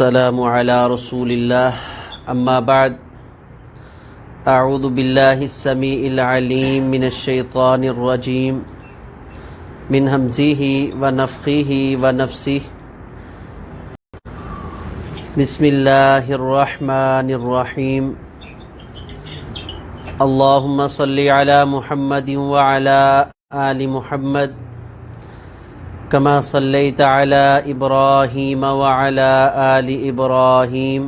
والسلام على رسول الله أما بعد أعوذ بالله السميع العليم من الشيطان الرجيم من همزه ونفخه ونفسه بسم الله الرحمن الرحيم اللهم صل على محمد وعلى آل محمد كما صليت على إبراهيم وعلى آل إبراهيم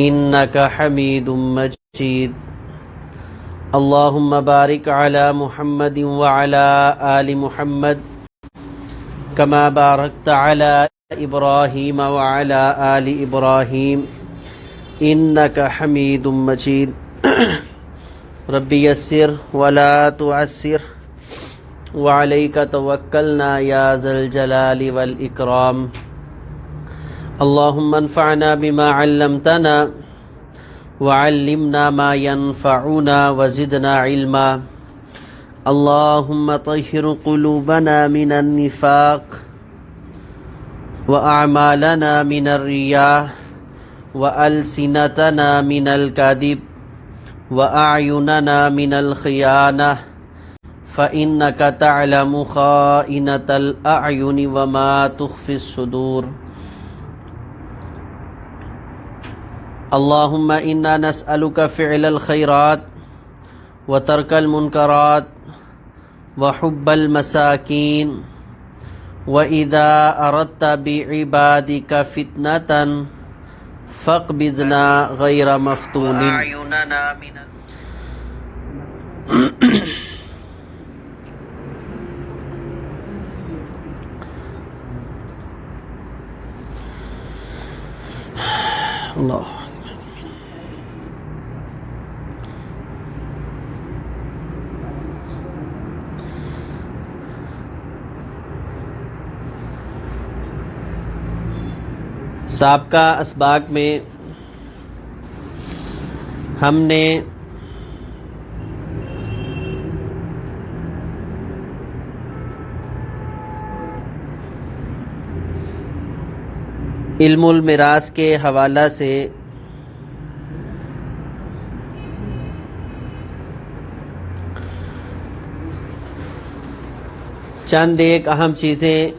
إنك حميد مجيد اللهم بارك على محمد وعلى آل محمد كما باركت على إبراهيم وعلى آل إبراهيم إنك حميد مجيد رب يسر ولا تعسر وعليك توكلنا يا ذا الجلال والإكرام اللهم انفعنا بما علمتنا وعلمنا ما ينفعنا وزدنا علما اللهم طهر قلوبنا من النفاق وأعمالنا من الرياء وألسنتنا من الكذب وأعيننا من الخيانة فإنك تعلم خائنة الأعين وما تخفي الصدور اللهم إنا نسألك فعل الخيرات وترك المنكرات وحب المساكين وإذا أردت بعبادك فتنة فاقبضنا غير مفتونين اللہ سابقہ اسباق میں ہم نے علم المیراث کے حوالہ سے چند ایک اہم چیزیں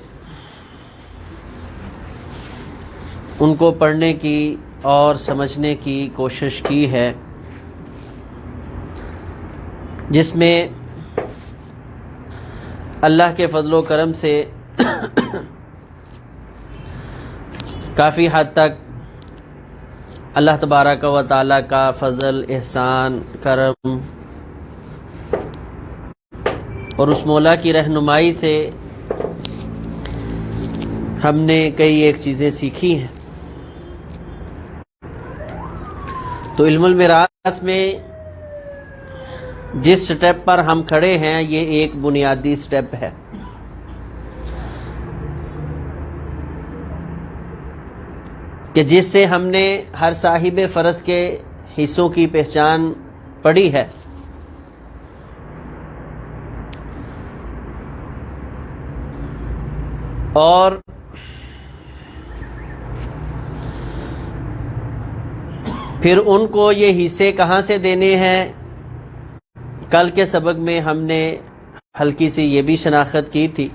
ان کو پڑھنے کی اور سمجھنے کی کوشش کی ہے، جس میں اللہ کے فضل و کرم سے کافی حد تک اللہ تبارک و تعالیٰ کا فضل، احسان، کرم اور اس مولا کی رہنمائی سے ہم نے کئی ایک چیزیں سیکھی ہیں۔ تو علم المیراث میں جس سٹیپ پر ہم کھڑے ہیں یہ ایک بنیادی سٹیپ ہے، کہ جس سے ہم نے ہر صاحب فرض کے حصوں کی پہچان پڑھی ہے، اور پھر ان کو یہ حصے کہاں سے دینے ہیں۔ کل کے سبق میں ہم نے ہلکی سی یہ بھی شناخت کی تھی،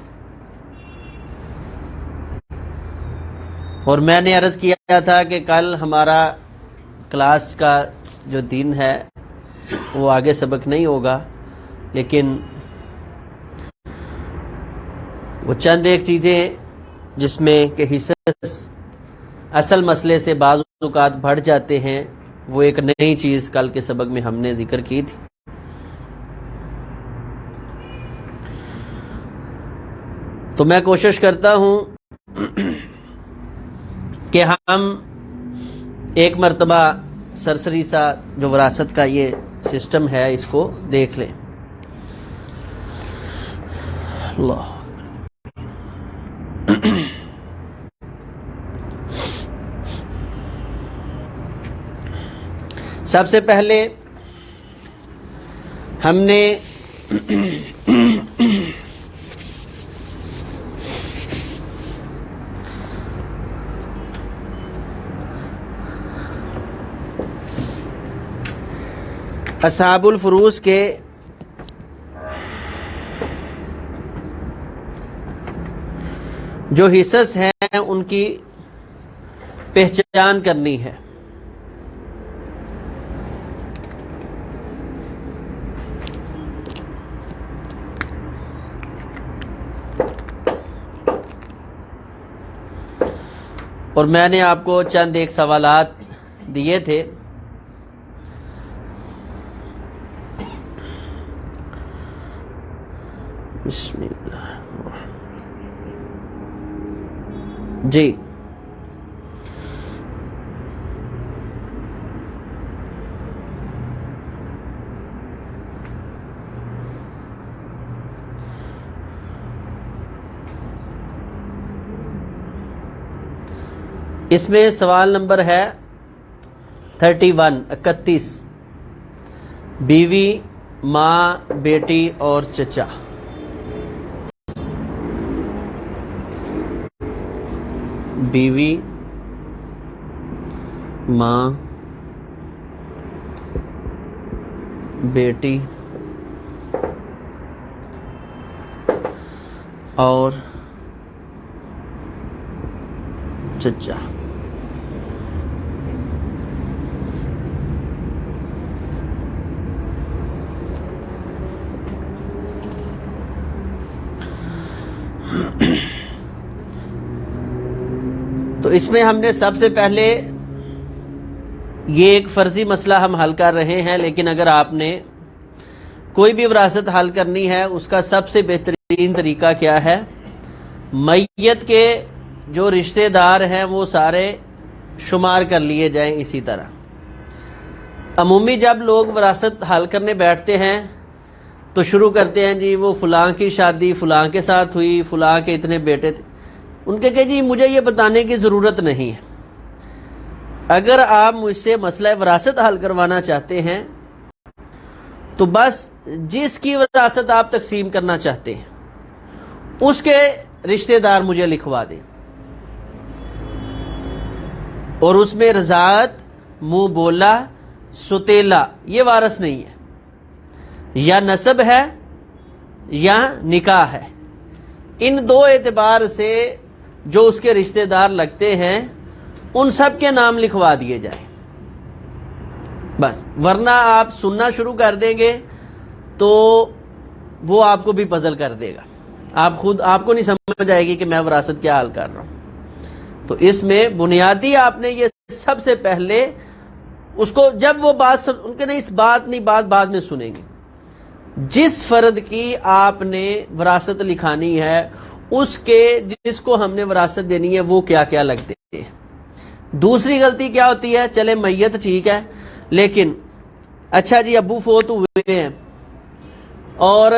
اور میں نے عرض کیا تھا کہ کل ہمارا کلاس کا جو دن ہے وہ آگے سبق نہیں ہوگا، لیکن وہ چند ایک چیزیں جس میں کہ حصص اصل مسئلے سے بعض اوقات بڑھ جاتے ہیں، وہ ایک نئی چیز کل کے سبق میں ہم نے ذکر کی تھی۔ تو میں کوشش کرتا ہوں کہ ہم ایک مرتبہ سرسری سا جو وراثت کا یہ سسٹم ہے اس کو دیکھ لیں۔ اللہ سب سے پہلے ہم نے اصحاب الفروض کے جو حصص ہیں ان کی پہچان کرنی ہے. اور میں نے آپ کو چند ایک سوالات دیے تھے. بسم اللہ جی. اس میں سوال نمبر ہے 31 بیوی، ماں، بیٹی اور چچا. بیوی، ماں، بیٹی اور چچا. تو اس میں ہم نے سب سے پہلے یہ ایک فرضی مسئلہ ہم حل کر رہے ہیں، لیکن اگر آپ نے کوئی بھی وراثت حل کرنی ہے اس کا سب سے بہترین طریقہ کیا ہے؟ میت کے جو رشتہ دار ہیں وہ سارے شمار کر لیے جائیں. اسی طرح عمومی جب لوگ وراثت حل کرنے بیٹھتے ہیں تو شروع کرتے ہیں جی وہ فلاں کی شادی فلاں کے ساتھ ہوئی، فلاں کے اتنے بیٹے تھے. ان کے کہ جی مجھے یہ بتانے کی ضرورت نہیں ہے. اگر آپ مجھ سے مسئلہ وراثت حل کروانا چاہتے ہیں تو بس جس کی وراثت آپ تقسیم کرنا چاہتے ہیں اس کے رشتہ دار مجھے لکھوا دیں، اور اس میں رضاعت، منہ بولا، ستیلا یہ وارث نہیں ہے. یا نسب ہے یا نکاح ہے. ان دو اعتبار سے جو اس کے رشتہ دار لگتے ہیں ان سب کے نام لکھوا دیے جائیں بس. ورنہ آپ سننا شروع کر دیں گے تو وہ آپ کو بھی پزل کر دے گا. آپ کو نہیں سمجھ آئے گی کہ میں وراثت کیا حل کر رہا ہوں. تو اس میں بنیادی آپ نے یہ سب سے پہلے اس کو جب وہ بات ان کے نہیں اس بات نہیں بات بعد میں سنیں گے. جس فرد کی آپ نے وراثت لکھانی ہے اس کے جس کو ہم نے وراثت دینی ہے وہ کیا کیا لگتے ہیں. دوسری غلطی کیا ہوتی ہے؟ چلے میت ٹھیک ہے، لیکن اچھا جی ابو فوت ہوئے ہیں اور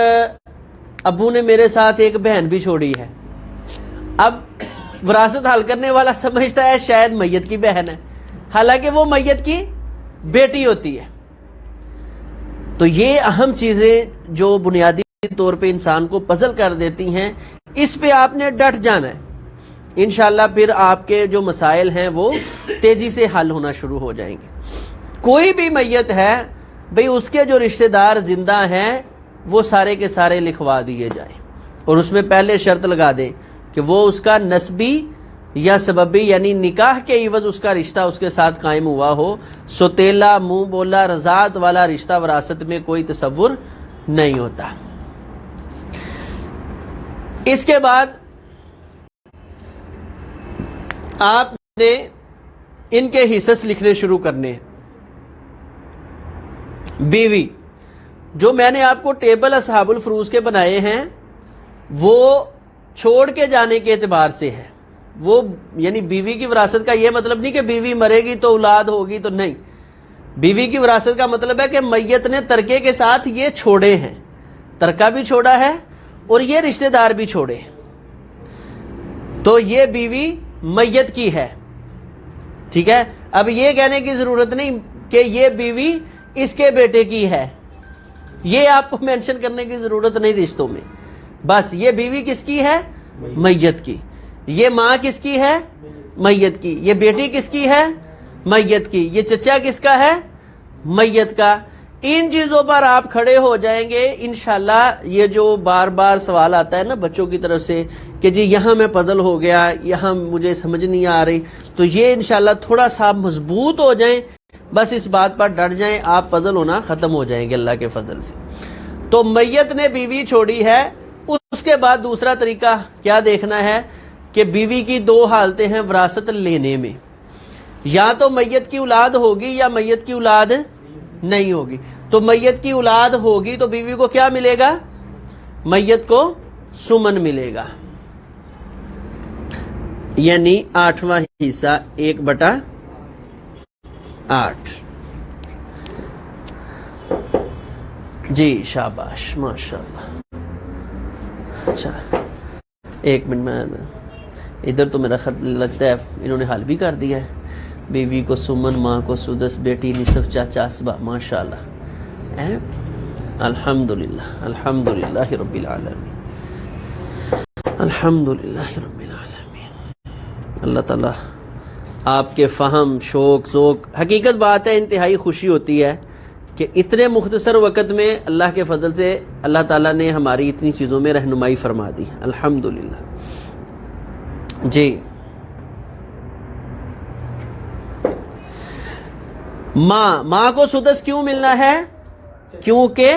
ابو نے میرے ساتھ ایک بہن بھی چھوڑی ہے. اب وراثت حل کرنے والا سمجھتا ہے شاید میت کی بہن ہے، حالانکہ وہ میت کی بیٹی ہوتی ہے. تو یہ اہم چیزیں جو بنیادی طور پہ انسان کو پزل کر دیتی ہیں، اس پہ آپ نے ڈٹ جانا ہے. انشاءاللہ پھر آپ کے جو مسائل ہیں وہ تیزی سے حل ہونا شروع ہو جائیں گے. کوئی بھی میت ہے بھئی اس کے جو رشتہ دار زندہ ہیں وہ سارے کے سارے لکھوا دیے جائیں، اور اس میں پہلے شرط لگا دیں کہ وہ اس کا نسبی یا سببی یعنی نکاح کے عوض اس کا رشتہ اس کے ساتھ قائم ہوا ہو. سوتیلا، منہ بولا، رضاعت والا رشتہ وراثت میں کوئی تصور نہیں ہوتا. اس کے بعد آپ نے ان کے حصص لکھنے شروع کرنے ہیں. بیوی، جو میں نے آپ کو ٹیبل اصحاب الفروض کے بنائے ہیں وہ چھوڑ کے جانے کے اعتبار سے ہے. وہ یعنی بیوی کی وراثت کا یہ مطلب نہیں کہ بیوی مرے گی تو اولاد ہوگی تو نہیں. بیوی کی وراثت کا مطلب ہے کہ میت نے ترکے کے ساتھ یہ چھوڑے ہیں، ترکہ بھی چھوڑا ہے اور یہ رشتہ دار بھی چھوڑے ہیں. تو یہ بیوی میت کی ہے. ٹھیک ہے، اب یہ کہنے کی ضرورت نہیں کہ یہ بیوی اس کے بیٹے کی ہے، یہ آپ کو مینشن کرنے کی ضرورت نہیں رشتوں میں. بس یہ بیوی کس کی ہے؟ میت کی. یہ ماں کس کی ہے؟ میت کی. یہ بیٹی کس کی ہے؟ میت کی. یہ چچا کس کا ہے؟ میت کا. ان چیزوں پر آپ کھڑے ہو جائیں گے انشاءاللہ. یہ جو بار بار سوال آتا ہے نا بچوں کی طرف سے کہ جی یہاں میں پزل ہو گیا، یہاں مجھے سمجھ نہیں آ رہی، تو یہ انشاءاللہ تھوڑا سا مضبوط ہو جائیں، بس اس بات پر ڈٹ جائیں، آپ پزل ہونا ختم ہو جائیں گے اللہ کے فضل سے. تو میت نے بیوی چھوڑی ہے، اس کے بعد دوسرا طریقہ کیا دیکھنا ہے کہ بیوی کی دو حالتیں ہیں وراثت لینے میں، یا تو میت کی اولاد ہوگی یا میت کی اولاد نہیں ہوگی. تو میت کی اولاد ہوگی تو بیوی کو کیا ملے گا؟ میت کو سمن ملے گا، یعنی 8واں حصہ 1/8. جی شاباش ماشاءاللہ. اچھا ایک منٹ میں ادھر تو میرا خط لگتا ہے انہوں نے حل بھی کر دیا ہے. بیوی کو سمن، ماں کو سدس، بیٹی نصف، چاچا اسبا. ماشاءاللہ، الحمدللہ الحمدللہ رب العالمین، الحمدللہ رب العالمین. اللہ تعالیٰ آپ کے فہم، شوق، ذوق. حقیقت بات ہے انتہائی خوشی ہوتی ہے کہ اتنے مختصر وقت میں اللہ کے فضل سے اللہ تعالیٰ نے ہماری اتنی چیزوں میں رہنمائی فرما دی. الحمدللہ. جی ماں کو سدس کیوں ملنا ہے؟ کیونکہ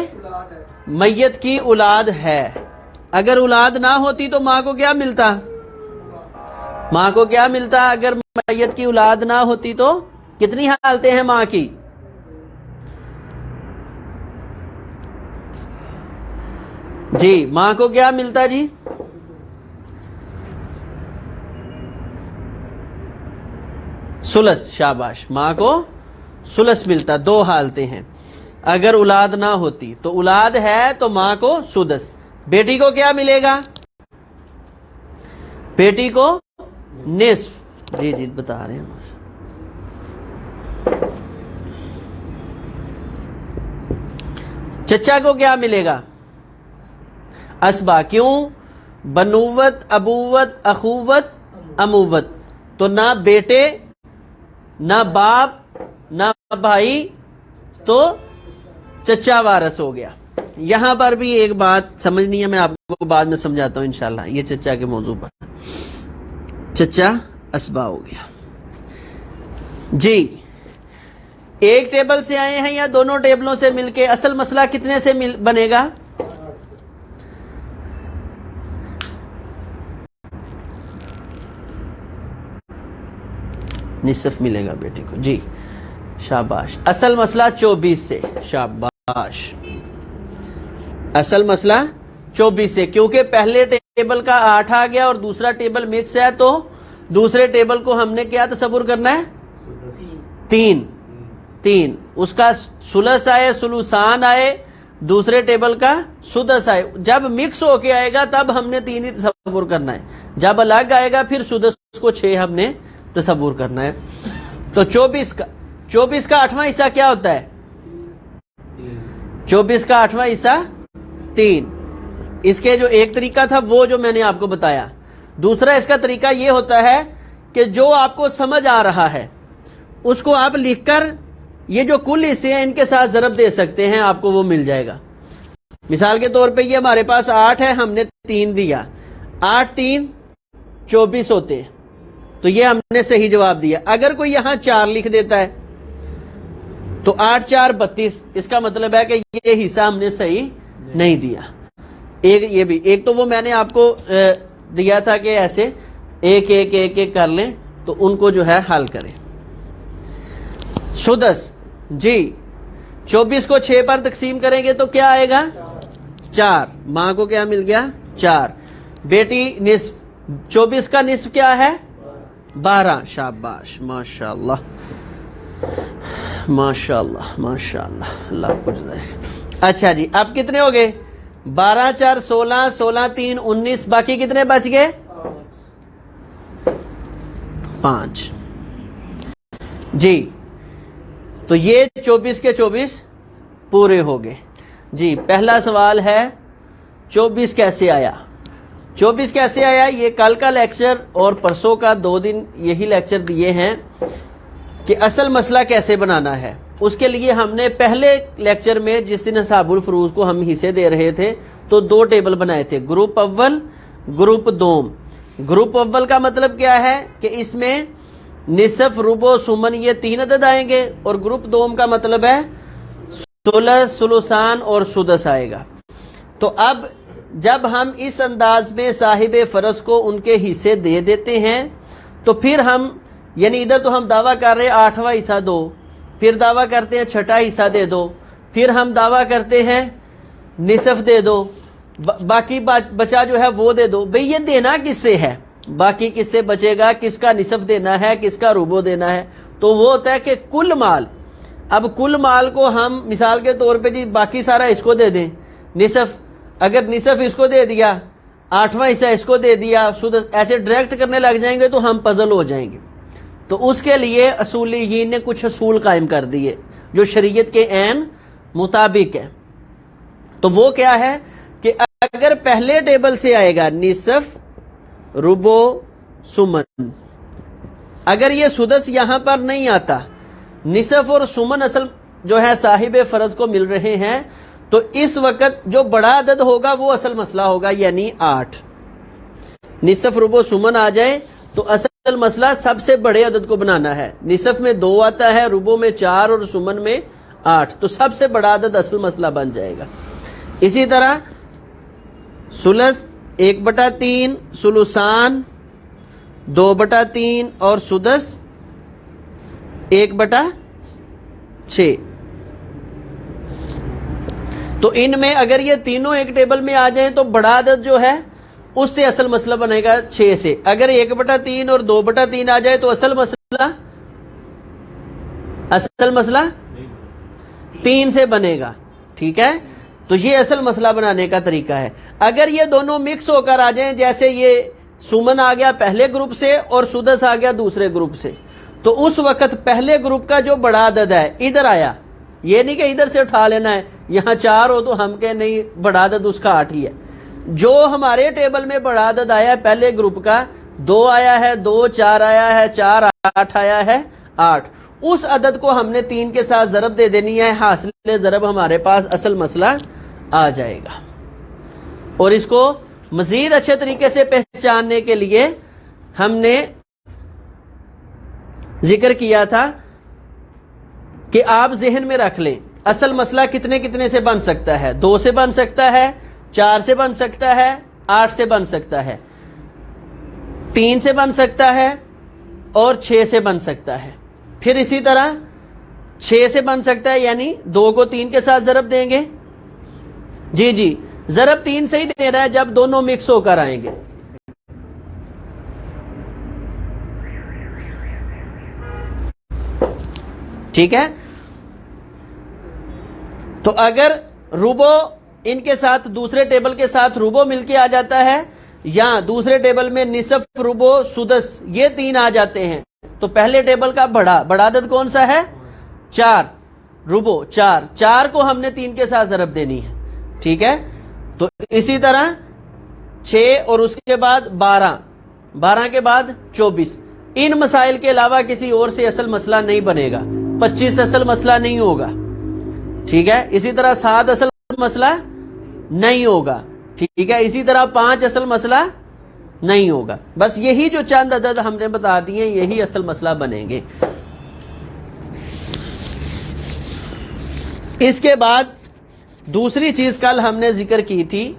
میت کی اولاد ہے. اگر اولاد نہ ہوتی تو ماں کو کیا ملتا؟ ماں کو کیا ملتا اگر میت کی اولاد نہ ہوتی تو؟ کتنی حالتیں ہیں ماں کی؟ جی ماں کو کیا ملتا جی؟ سلس. شاباش. ماں کو سلس ملتا. دو حالتیں ہیں. اگر اولاد نہ ہوتی تو اولاد ہے تو ماں کو سدس. بیٹی کو کیا ملے گا؟ بیٹی کو نصف. جی جی بتا رہے ہیں. چچا کو کیا ملے گا؟ اسبا. کیوں؟ بنوت، ابوت، اخوت، اموت. تو نہ بیٹے، نہ باپ، نہ بھائی، تو چچا وارث ہو گیا. یہاں پر بھی ایک بات سمجھنی ہے، میں آپ کو بعد میں سمجھاتا ہوں انشاءاللہ. یہ چچا کے موضوع پر، چچا اسبا ہو گیا. جی ایک ٹیبل سے آئے ہیں یا دونوں ٹیبلوں سے مل کے؟ اصل مسئلہ کتنے سے بنے گا؟ نصف ملے گا بیٹی کو. جی شاباش. اصل مسئلہ 24 سے. شاباش. اصل مسئلہ 24 سے، کیونکہ پہلے ٹیبل کا 8 آ گیا اور دوسرا ٹیبل مکس ہے، تو دوسرے ٹیبل کو ہم نے کیا تصور کرنا ہے؟ 3. اس کا سلس آئے، سلوسان آئے، دوسرے ٹیبل کا سدس آئے. جب مکس ہو کے آئے گا تب ہم نے 3 ہی تصور کرنا ہے. جب الگ آئے گا پھر سدس کو 6 ہم نے تصور کرنا ہے. تو 24 کا 8واں حصہ کیا ہوتا ہے؟ 24 کا 8واں حصہ 3. اس کے جو ایک طریقہ تھا وہ جو میں نے آپ کو بتایا. دوسرا اس کا طریقہ یہ ہوتا ہے کہ جو آپ کو سمجھ آ رہا ہے اس کو آپ لکھ کر یہ جو کل حصے ہیں ان کے ساتھ ضرب دے سکتے ہیں، آپ کو وہ مل جائے گا. مثال کے طور پہ یہ ہمارے پاس 8 ہے، ہم نے 3 دیا. 8 3 24 ہوتے ہیں، تو یہ ہم نے صحیح جواب دیا. اگر کوئی یہاں 4 لکھ دیتا ہے تو 8 4 32. اس کا مطلب ہے کہ یہ حصہ ہم نے صحیح نہیں دیا. یہ بھی ایک تو وہ میں نے آپ کو دیا تھا کہ ایسے ایک کر لیں تو ان کو جو ہے حل کریں. سدس. جی 24 کو 6 پر تقسیم کریں گے تو کیا آئے گا؟ 4. ماں کو کیا مل گیا؟ 4. بیٹی نصف. 24 کا نصف کیا ہے؟ 12. شاباش ماشاءاللہ ماشاءاللہ ماشاءاللہ. اللہ کو جزائے. اچھا جی اب کتنے ہو گئے؟ 12 4 16 16 3 19. باقی کتنے بچ گئے؟ 5. جی تو یہ 24 کے 24 پورے ہو گئے. جی پہلا سوال ہے 24 کیسے آیا؟ 24 کیسے آیا؟ یہ کل کا لیکچر اور پرسوں کا 2 دن یہی لیکچر دیے ہیں کہ اصل مسئلہ کیسے بنانا ہے. اس کے لیے ہم نے پہلے لیکچر میں جس دن اصحاب الفروض کو ہم حصے دے رہے تھے تو 2 ٹیبل بنائے تھے، گروپ اول، گروپ دوم۔ گروپ اول کا مطلب کیا ہے کہ اس میں نصف، ربع، سمن یہ 3 عدد آئیں گے، اور گروپ دوم کا مطلب ہے ثلث، ثلثان اور سدس آئے گا۔ تو اب جب ہم اس انداز میں صاحب فرض کو ان کے حصے دے دیتے ہیں تو پھر ہم یعنی ادھر تو ہم دعویٰ کر رہے ہیں 8واں حصہ دو، پھر دعویٰ کرتے ہیں 6واں حصہ دے دو، پھر ہم دعویٰ کرتے ہیں نصف دے دو، باقی بچا جو ہے وہ دے دو۔ بھئی یہ دینا کس سے ہے؟ باقی کس سے بچے گا؟ کس کا نصف دینا ہے، کس کا ربع دینا ہے؟ تو وہ ہوتا ہے کہ کل مال۔ اب کل مال کو ہم مثال کے طور پہ جی باقی سارا اس کو دے دیں، نصف، اگر نصف اس کو دے دیا، 8واں حصہ اس کو دے دیا، ایسے ڈائریکٹ کرنے لگ جائیں گے تو ہم پزل ہو جائیں گے۔ تو اس کے لیے اصولیین نے کچھ اصول قائم کر دیے جو شریعت کے عین مطابق ہے۔ تو وہ کیا ہے کہ اگر پہلے ٹیبل سے آئے گا نصف، ربع، سمن، اگر یہ سدس یہاں پر نہیں آتا، نصف اور سمن اصل جو ہے صاحب فرض کو مل رہے ہیں، تو اس وقت جو بڑا عدد ہوگا وہ اصل مسئلہ ہوگا، یعنی 8۔ نصف، ربع، سمن آ جائے تو اصل مسئلہ سب سے بڑے عدد کو بنانا ہے۔ نصف میں 2 آتا ہے، ربع میں 4 اور سمن میں 8، تو سب سے بڑا عدد اصل مسئلہ بن جائے گا۔ اسی طرح ثلث 1/3، ثلثان 2/3 اور سدس 1/6۔ تو ان میں اگر یہ تینوں ایک ٹیبل میں آ جائیں تو بڑا عدد جو ہے اس سے اصل مسئلہ بنے گا 6 سے۔ اگر 1/3 اور 2/3 آ جائے تو اصل مسئلہ 3 سے بنے گا، ٹھیک ہے؟ تو یہ اصل مسئلہ بنانے کا طریقہ ہے۔ اگر یہ دونوں مکس ہو کر آ جائیں، جیسے یہ سمن آ گیا پہلے گروپ سے اور سدس آ گیا دوسرے گروپ سے، تو اس وقت پہلے گروپ کا جو بڑا عدد ہے ادھر آیا، یہ نہیں کہ ادھر سے اٹھا لینا ہے، یہاں 4 ہو تو ہم کہ نہیں بڑا عدد اس کا 8 ہی ہے۔ جو ہمارے ٹیبل میں بڑا عدد آیا ہے پہلے گروپ کا، 2 آیا ہے، 2 4 آیا ہے، 4 8 آیا ہے، 8، اس عدد کو ہم نے 3 کے ساتھ ضرب دے دینی ہے، حاصل ضرب ہمارے پاس اصل مسئلہ آ جائے گا۔ اور اس کو مزید اچھے طریقے سے پہچاننے کے لیے ہم نے ذکر کیا تھا کہ آپ ذہن میں رکھ لیں اصل مسئلہ کتنے کتنے سے بن سکتا ہے، 2 سے بن سکتا ہے، 4 سے بن سکتا ہے، 8 سے بن سکتا ہے، 3 سے بن سکتا ہے اور 6 سے بن سکتا ہے۔ پھر اسی طرح 6 سے بن سکتا ہے، یعنی 2 کو 3 کے ساتھ ضرب دیں گے، جی ضرب 3 سے ہی دینا ہے جب دونوں مکس ہو کر آئیں گے۔ ٹھیک ہے؟ تو اگر ربع ان کے ساتھ دوسرے ٹیبل کے ساتھ ربع مل کے آ جاتا ہے، یا دوسرے ٹیبل میں نصف، ربع، سدس یہ 3 آ جاتے ہیں، تو پہلے ٹیبل کا بڑا عدد کون سا ہے؟ 4، ربع 4 کو ہم نے 3 کے ساتھ ضرب دینی ہے، ٹھیک ہے؟ تو اسی طرح 6 اور اس کے بعد 12 کے بعد 24، ان مسائل کے علاوہ کسی اور سے اصل مسئلہ نہیں بنے گا، 25 اصل مسئلہ نہیں ہوگا، ٹھیک ہے؟ اسی طرح 7 اصل مسئلہ نہیں ہوگا، ٹھیک ہے؟ اسی طرح 5 اصل مسئلہ نہیں ہوگا۔ بس یہی جو چند عدد ہم نے بتا دیے یہی اصل مسئلہ بنیں گے۔ اس کے بعد دوسری چیز کل ہم نے ذکر کی تھی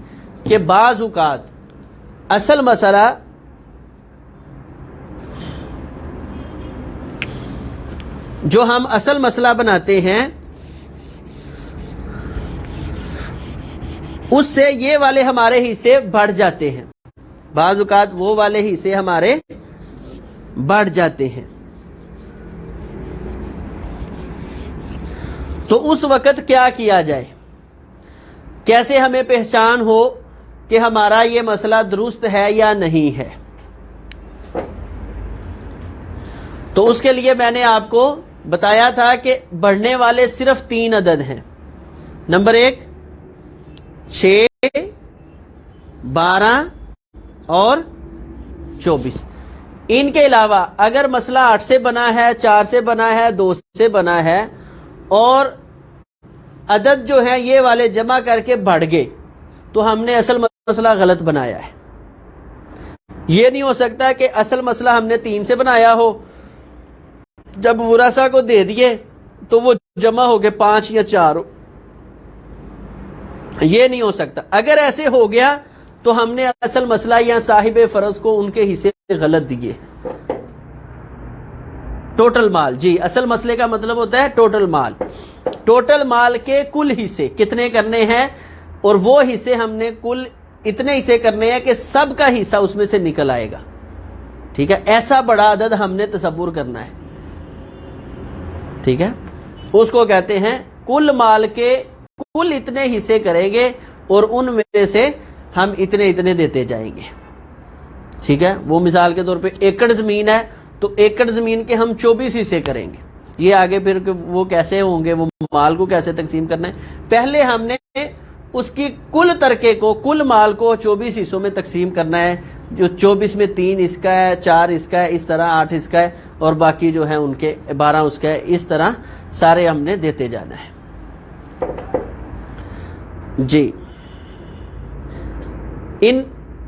کہ بعض اوقات اصل مسئلہ جو ہم اصل مسئلہ بناتے ہیں اس سے یہ والے ہمارے حصے بڑھ جاتے ہیں، بعض اوقات وہ والے حصے ہمارے بڑھ جاتے ہیں۔ تو اس وقت کیا کیا جائے، کیسے ہمیں پہچان ہو کہ ہمارا یہ مسئلہ درست ہے یا نہیں ہے؟ تو اس کے لیے میں نے آپ کو بتایا تھا کہ بڑھنے والے صرف 3 عدد ہیں۔ نمبر 1 6، 12 اور 24۔ ان کے علاوہ اگر مسئلہ 8 سے بنا ہے، 4 سے بنا ہے، 2 سے بنا ہے اور عدد جو ہیں یہ والے جمع کر کے بڑھ گئے تو ہم نے اصل مسئلہ غلط بنایا ہے. یہ نہیں ہو سکتا کہ اصل مسئلہ ہم نے 3 سے بنایا ہو, جب ورثہ کو دے دیے تو وہ جمع ہو گئے 5 یا 4 ہو. یہ نہیں ہو سکتا. اگر ایسے ہو گیا تو ہم نے اصل مسئلہ یا صاحب فرض کو ان کے حصے غلط دیے. ٹوٹل مال, جی اصل مسئلے کا مطلب ہوتا ہے ٹوٹل مال. ٹوٹل مال کے کل حصے کتنے کرنے ہیں, اور وہ حصے ہم نے کل اتنے حصے کرنے ہیں کہ سب کا حصہ اس میں سے نکل آئے گا. ٹھیک ہے, ایسا بڑا عدد ہم نے تصور کرنا ہے. ٹھیک ہے, اس کو کہتے ہیں کل مال کے کل اتنے حصے کریں گے اور ان میں سے ہم اتنے اتنے دیتے جائیں گے. ٹھیک ہے, وہ مثال کے طور پہ ایکڑ زمین ہے تو ایکڑ زمین کے ہم 24 حصے کریں گے. یہ آگے پھر وہ کیسے ہوں گے, وہ مال کو کیسے تقسیم کرنا ہے, پہلے ہم نے اس کی کل ترکے کو, کل مال کو 24 حصوں میں تقسیم کرنا ہے. جو 24 میں 3 اس کا ہے, 4 اس کا ہے, اس طرح 8 اس کا ہے, اور باقی جو ہے ان کے 12 اس کا ہے. اس طرح سارے ہم نے دیتے جانا ہے. جی,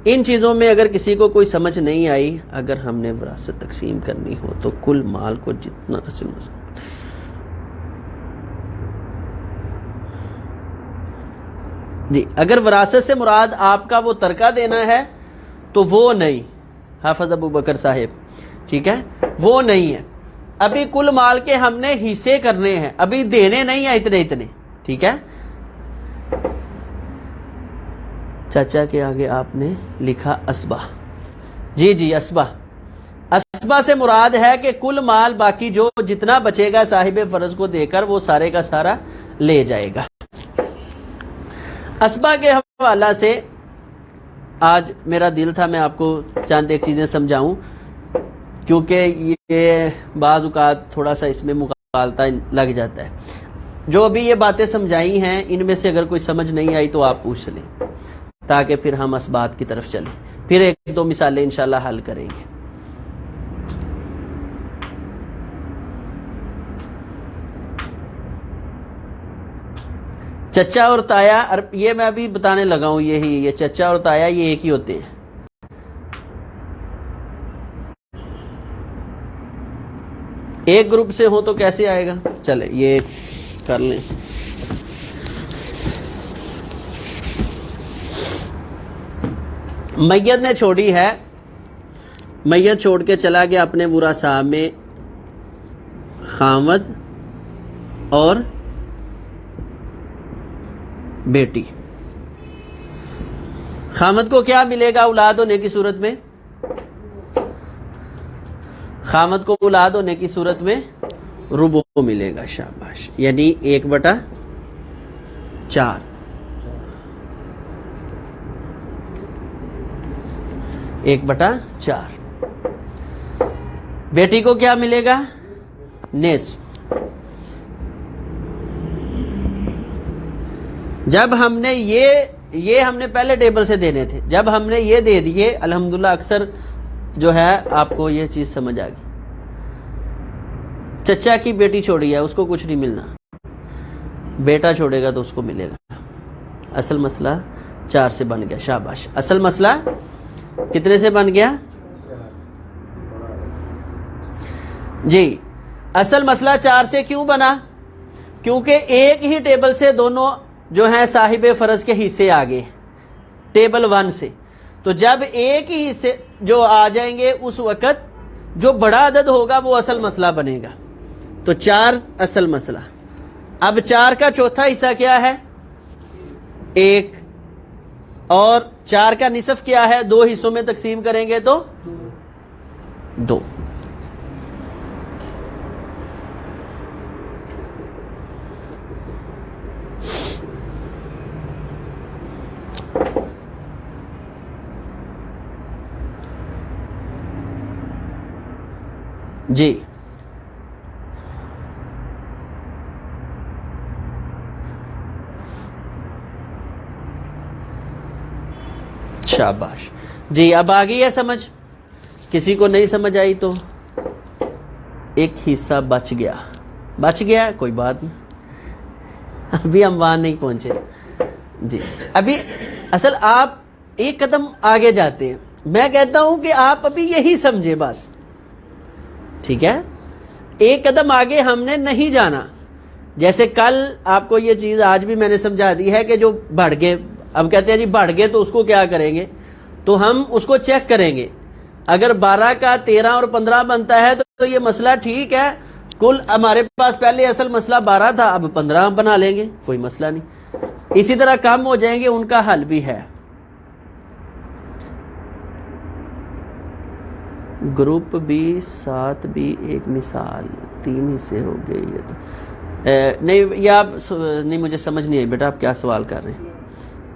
ان چیزوں میں اگر کسی کو کوئی سمجھ نہیں آئی, اگر ہم نے وراثت تقسیم کرنی ہو تو کل مال کو جتنا جی, اگر وراثت سے مراد آپ کا وہ ترکہ دینا ہے تو وہ نہیں, حافظ ابو بکر صاحب, ٹھیک ہے, وہ نہیں ہے. ابھی کل مال کے ہم نے حصے کرنے ہیں, ابھی دینے نہیں ہیں اتنے اتنے. ٹھیک ہے, چاچا کے آگے آپ نے لکھا اسبا. جی جی, اسبا. اسبا سے مراد ہے کہ کل مال باقی جو جتنا بچے گا صاحب فرض کو دے کر وہ سارے کا سارا لے جائے گا. اسبا کے حوالہ سے آج میرا دل تھا میں آپ کو چند ایک چیزیں سمجھاؤں, کیونکہ یہ بعض اوقات تھوڑا سا اس میں مغالطہ لگ جاتا ہے. جو ابھی یہ باتیں سمجھائی ہیں ان میں سے اگر کوئی سمجھ نہیں آئی تو آپ پوچھ لیں, تاکہ پھر ہم اسبات کی طرف چلیں. پھر 1-2 مثالیں انشاءاللہ حل کریں گے. چچا اور تایا, یہ میں ابھی بتانے لگا ہوں, یہ چچا اور تایا یہ ایک ہی ہوتے ہیں. ایک گروپ سے ہو تو کیسے آئے گا, چلے یہ کر لیں. میت نے چھوڑی ہے, میت چھوڑ کے چلا گیا اپنے ورثاء میں خامد اور بیٹی. خامد کو کیا ملے گا اولاد ہونے کی صورت میں, خامد کو اولاد ہونے کی صورت میں ربع ملے گا. شاباش, یعنی 1/4. 1/4. بیٹی کو کیا ملے گا, نصف. جب ہم نے یہ ہم نے پہلے ٹیبل سے دینے تھے, جب ہم نے یہ دے دیے الحمدللہ اکثر جو ہے آپ کو یہ چیز سمجھ آ گئی. چچا کی بیٹی چھوڑی ہے, اس کو کچھ نہیں ملنا, بیٹا چھوڑے گا تو اس کو ملے گا. اصل مسئلہ 4 سے بن گیا. شاباش, اصل مسئلہ کتنے سے بن گیا, جی اصل مسئلہ 4 سے کیوں بنا, کیونکہ ایک ہی ٹیبل سے دونوں جو ہیں صاحب فرض کے حصے آگے ٹیبل 1 سے. تو جب ایک ہی حصے جو آ جائیں گے اس وقت جو بڑا عدد ہوگا وہ اصل مسئلہ بنے گا. تو 4 اصل مسئلہ. اب 4 کا چوتھا حصہ کیا ہے, 1, اور 4 کا نصف کیا ہے, 2 حصوں میں تقسیم کریں گے تو 2. جی شاباش. جی اب آ گئی ہے سمجھ, کسی کو نہیں سمجھ آئی تو ایک حصہ بچ گیا کوئی بات نہیں. ابھی ہم وہاں نہیں پہنچے جی. ابھی اصل آپ ایک قدم آگے جاتے ہیں. میں کہتا ہوں کہ آپ ابھی یہی سمجھے بس, ٹھیک ہے, ایک قدم آگے ہم نے نہیں جانا. جیسے کل آپ کو یہ چیز آج بھی میں نے سمجھا دی ہے کہ جو بڑھ گئے, اب کہتے ہیں جی بڑھ گئے تو اس کو کیا کریں گے, تو ہم اس کو چیک کریں گے. اگر 12 کا 13 اور 15 بنتا ہے تو یہ مسئلہ ٹھیک ہے, کل ہمارے پاس پہلے اصل مسئلہ 12 تھا, اب 15 بنا لیں گے, کوئی مسئلہ نہیں. اسی طرح کم ہو جائیں گے, ان کا حل بھی ہے. گروپ بی 7 بھی ایک مثال, 3 حصے ہو گئے. یہ تو نہیں, یہ آپ نہیں, مجھے سمجھ نہیں آئی بیٹا آپ کیا سوال کر رہے ہیں.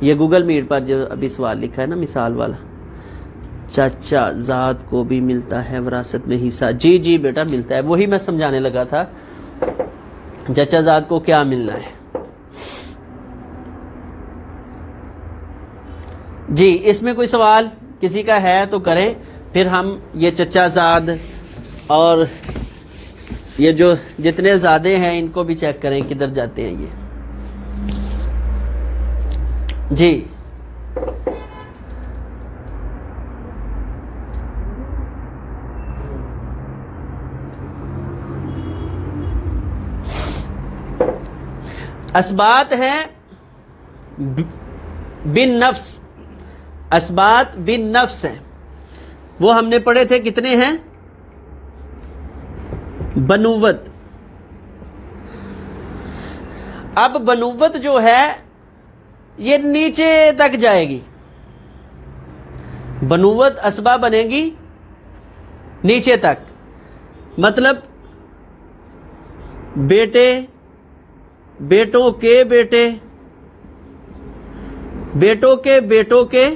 یہ گوگل میٹ پر جو ابھی سوال لکھا ہے نا مثال والا, چچا زاد کو بھی ملتا ہے وراثت میں حصہ. جی جی بیٹا ملتا ہے, وہی میں سمجھانے لگا تھا چچا زاد کو کیا ملنا ہے. جی اس میں کوئی سوال کسی کا ہے تو کریں, پھر ہم یہ چچا زاد اور یہ جو جتنے زادے ہیں ان کو بھی چیک کریں کدھر جاتے ہیں یہ. جی اسبات ہیں بن نفس, اسبات بن نفس ہیں, وہ ہم نے پڑھے تھے کتنے ہیں, بنوت. اب بنوت جو ہے یہ نیچے تک جائے گی, بنوت اسبا بنے گی نیچے تک, مطلب بیٹے, بیٹوں کے بیٹے, بیٹوں کے بیٹوں کے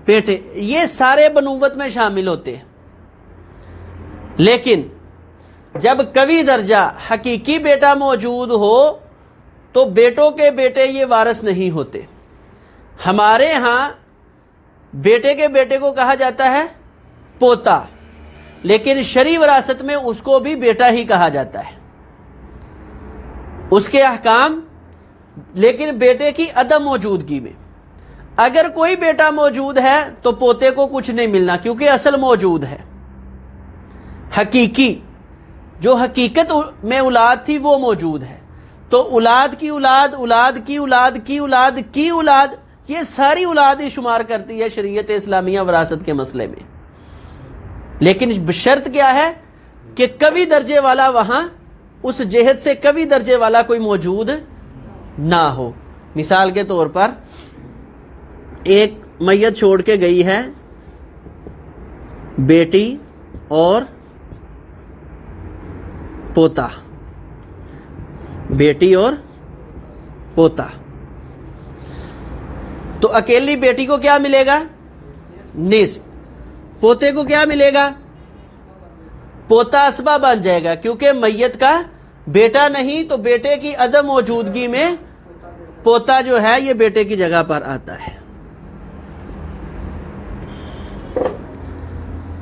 بیٹے, یہ سارے بنوت میں شامل ہوتے ہیں. لیکن جب قوی درجہ حقیقی بیٹا موجود ہو تو بیٹوں کے بیٹے یہ وارث نہیں ہوتے. ہمارے ہاں بیٹے کے بیٹے کو کہا جاتا ہے پوتا, لیکن شرعی وراثت میں اس کو بھی بیٹا ہی کہا جاتا ہے, اس کے احکام, لیکن بیٹے کی عدم موجودگی میں. اگر کوئی بیٹا موجود ہے تو پوتے کو کچھ نہیں ملنا, کیونکہ اصل موجود ہے. حقیقی جو حقیقت میں اولاد تھی وہ موجود ہے, تو اولاد کی اولاد, اولاد کی اولاد کی اولاد کی اولاد, یہ ساری اولاد ہی شمار کرتی ہے شریعت اسلامیہ وراثت کے مسئلے میں. لیکن شرط کیا ہے کہ قوی درجے والا وہاں اس جہت سے قوی درجے والا کوئی موجود نہ ہو. مثال کے طور پر ایک میت چھوڑ کے گئی ہے بیٹی اور پوتا, بیٹی اور پوتا, تو اکیلی بیٹی کو کیا ملے گا, نصف. پوتے کو کیا ملے گا, پوتا اسبا بن جائے گا, کیونکہ میت کا بیٹا نہیں, تو بیٹے کی عدم موجودگی میں پوتا جو ہے یہ بیٹے کی جگہ پر آتا ہے.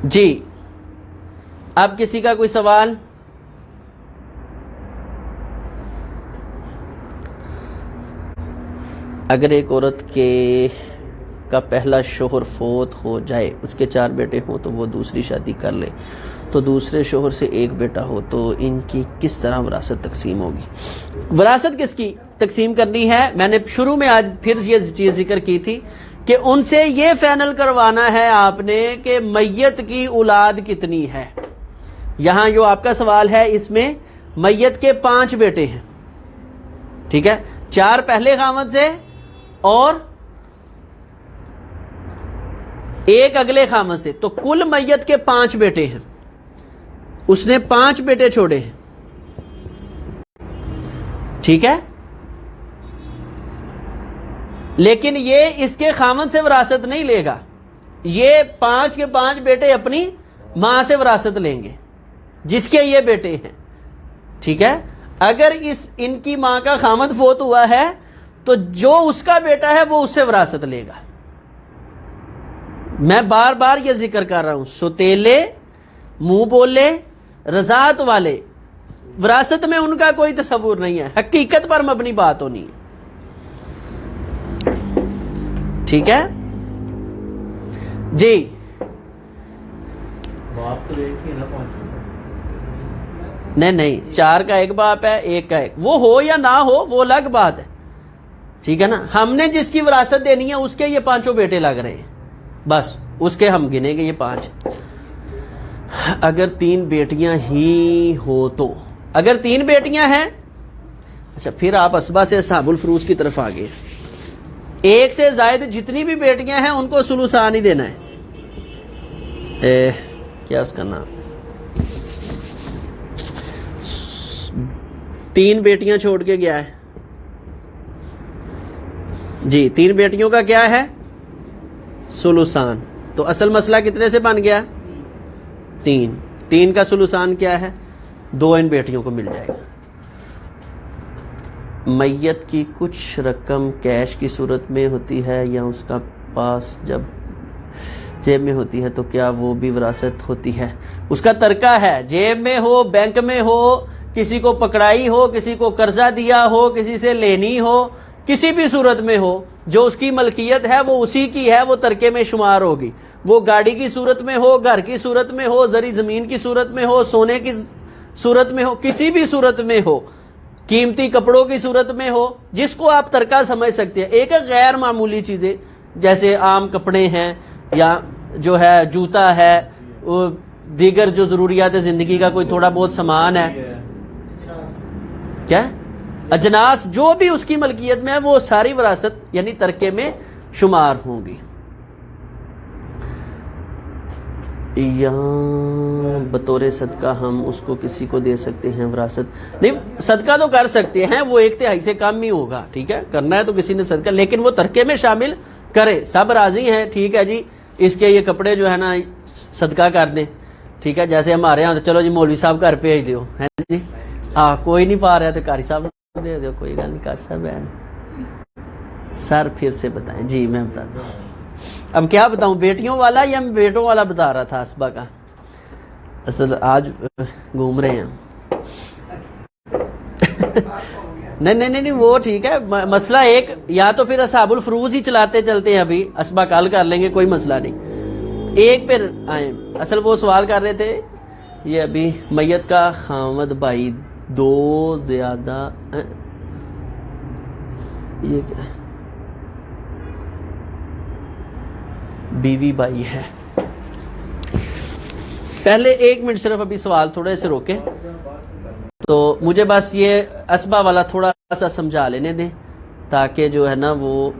جی اب کسی کا کوئی سوال؟ اگر ایک عورت کا پہلا شوہر فوت ہو جائے, اس کے 4 بیٹے ہوں تو وہ دوسری شادی کر لے, تو دوسرے شوہر سے ایک بیٹا ہو, تو ان کی کس طرح وراثت تقسیم ہوگی؟ وراثت کس کی تقسیم کرنی ہے, میں نے شروع میں آج پھر یہ چیز ذکر کی تھی کہ ان سے یہ فائنل کروانا ہے آپ نے کہ میت کی اولاد کتنی ہے. یہاں جو آپ کا سوال ہے اس میں میت کے 5 بیٹے ہیں, ٹھیک ہے, 4 پہلے خاوند سے اور 1 اگلے خاوند سے, تو کل میت کے 5 بیٹے ہیں. اس نے 5 بیٹے چھوڑے ہیں, ٹھیک ہے, لیکن یہ اس کے خاوند سے وراثت نہیں لے گا, یہ 5 کے 5 بیٹے اپنی ماں سے وراثت لیں گے جس کے یہ بیٹے ہیں, ٹھیک ہے. اگر ان کی ماں کا خاوند فوت ہوا ہے تو جو اس کا بیٹا ہے وہ اس سے وراثت لے گا. میں بار بار یہ ذکر کر رہا ہوں, ستیلے, منہ بولے, رضاعت والے وراثت میں ان کا کوئی تصور نہیں ہے، حقیقت پر مبنی بات ہونی ہے، ٹھیک ہے جی۔ باپ تو ایک ہی نا، نہیں، 4 کا ایک باپ ہے، 1 کا ایک، وہ ہو یا نہ ہو وہ الگ بات ہے، ٹھیک ہے نا۔ ہم نے جس کی وراثت دینی ہے اس کے یہ 5 بیٹے لگ رہے ہیں، بس اس کے ہم گنے گے یہ 5۔ اگر 3 بیٹیاں ہی ہو تو، اگر 3 بیٹیاں ہیں، اچھا پھر آپ اسبا سے اصحاب الفروض کی طرف آگے، 1 سے زائد جتنی بھی بیٹیاں ہیں ان کو ثلثان ہی دینا ہے۔ کیا اس کا نام، 3 بیٹیاں چھوڑ کے گیا ہے جی، 3 بیٹیوں کا کیا ہے ثلثان، تو اصل مسئلہ کتنے سے بن گیا 3 کا ثلثان کیا ہے 2 ان بیٹیوں کو مل جائے گا۔ میت کی کچھ رقم کیش کی صورت میں ہوتی ہے یا اس کا پاس جب جیب میں ہوتی ہے تو کیا وہ بھی وراثت ہوتی ہے؟ اس کا ترکہ ہے، جیب میں ہو، بینک میں ہو، کسی کو پکڑائی ہو، کسی کو قرضہ دیا ہو، کسی سے لینی ہو، کسی بھی صورت میں ہو، جو اس کی ملکیت ہے وہ اسی کی ہے، وہ ترکے میں شمار ہوگی۔ وہ گاڑی کی صورت میں ہو، گھر کی صورت میں ہو، زرعی زمین کی صورت میں ہو، سونے کی صورت میں ہو، کسی بھی صورت میں ہو، قیمتی کپڑوں کی صورت میں ہو، جس کو آپ ترکہ سمجھ سکتے ہیں۔ ایک غیر معمولی چیزیں جیسے عام کپڑے ہیں یا جو ہے جوتا ہے، دیگر جو ضروریات زندگی کا کوئی تھوڑا بہت سامان ہے، کیا اجناس جو بھی اس کی ملکیت میں ہے وہ ساری وراثت یعنی ترکے میں شمار ہوں گی۔ یہاں بطور صدقہ ہم اس کو کسی کو دے سکتے ہیں وراثت؟ نہیں، صدقہ تو کر سکتے ہیں، وہ 1/3 سے کم ہی ہوگا، ٹھیک ہے، کرنا ہے تو کسی نے صدقہ، لیکن وہ ترکے میں شامل کرے، سب راضی ہیں، ٹھیک ہے جی، اس کے یہ کپڑے جو ہے نا صدقہ کر دیں، ٹھیک ہے، جیسے ہمارے یہاں تو چلو جی مولوی صاحب گھر بھیج دیو، ہے جی، ہاں کوئی نہیں پا رہا تو قاری صاحب دے دیو، کوئی گل نہیں، قاری صاحب ہے سر پھر سے بتائیں جی، میں بتاتا ہوں۔ اب کیا بتاؤں، بیٹیوں والا یا بیٹوں والا بتا رہا تھا اسبا کا، اصل آج گھوم رہے ہیں نہیں وہ ٹھیک ہے، مسئلہ ایک، یا تو پھر اصحاب الفروض ہی چلاتے چلتے ہیں، ابھی اسبا کال کر لیں گے، کوئی مسئلہ نہیں، ایک پھر آئیں۔ اصل وہ سوال کر رہے تھے یہ ابھی میت کا خامد بھائی 2 زیادہ، یہ کیا ہے، بیوی بھائی ہے، پہلے 1 منٹ صرف ابھی سوال تھوڑے سے روکے، تو مجھے بس یہ اسبا والا تھوڑا سا سمجھا لینے دیں تاکہ جو ہے نا وہ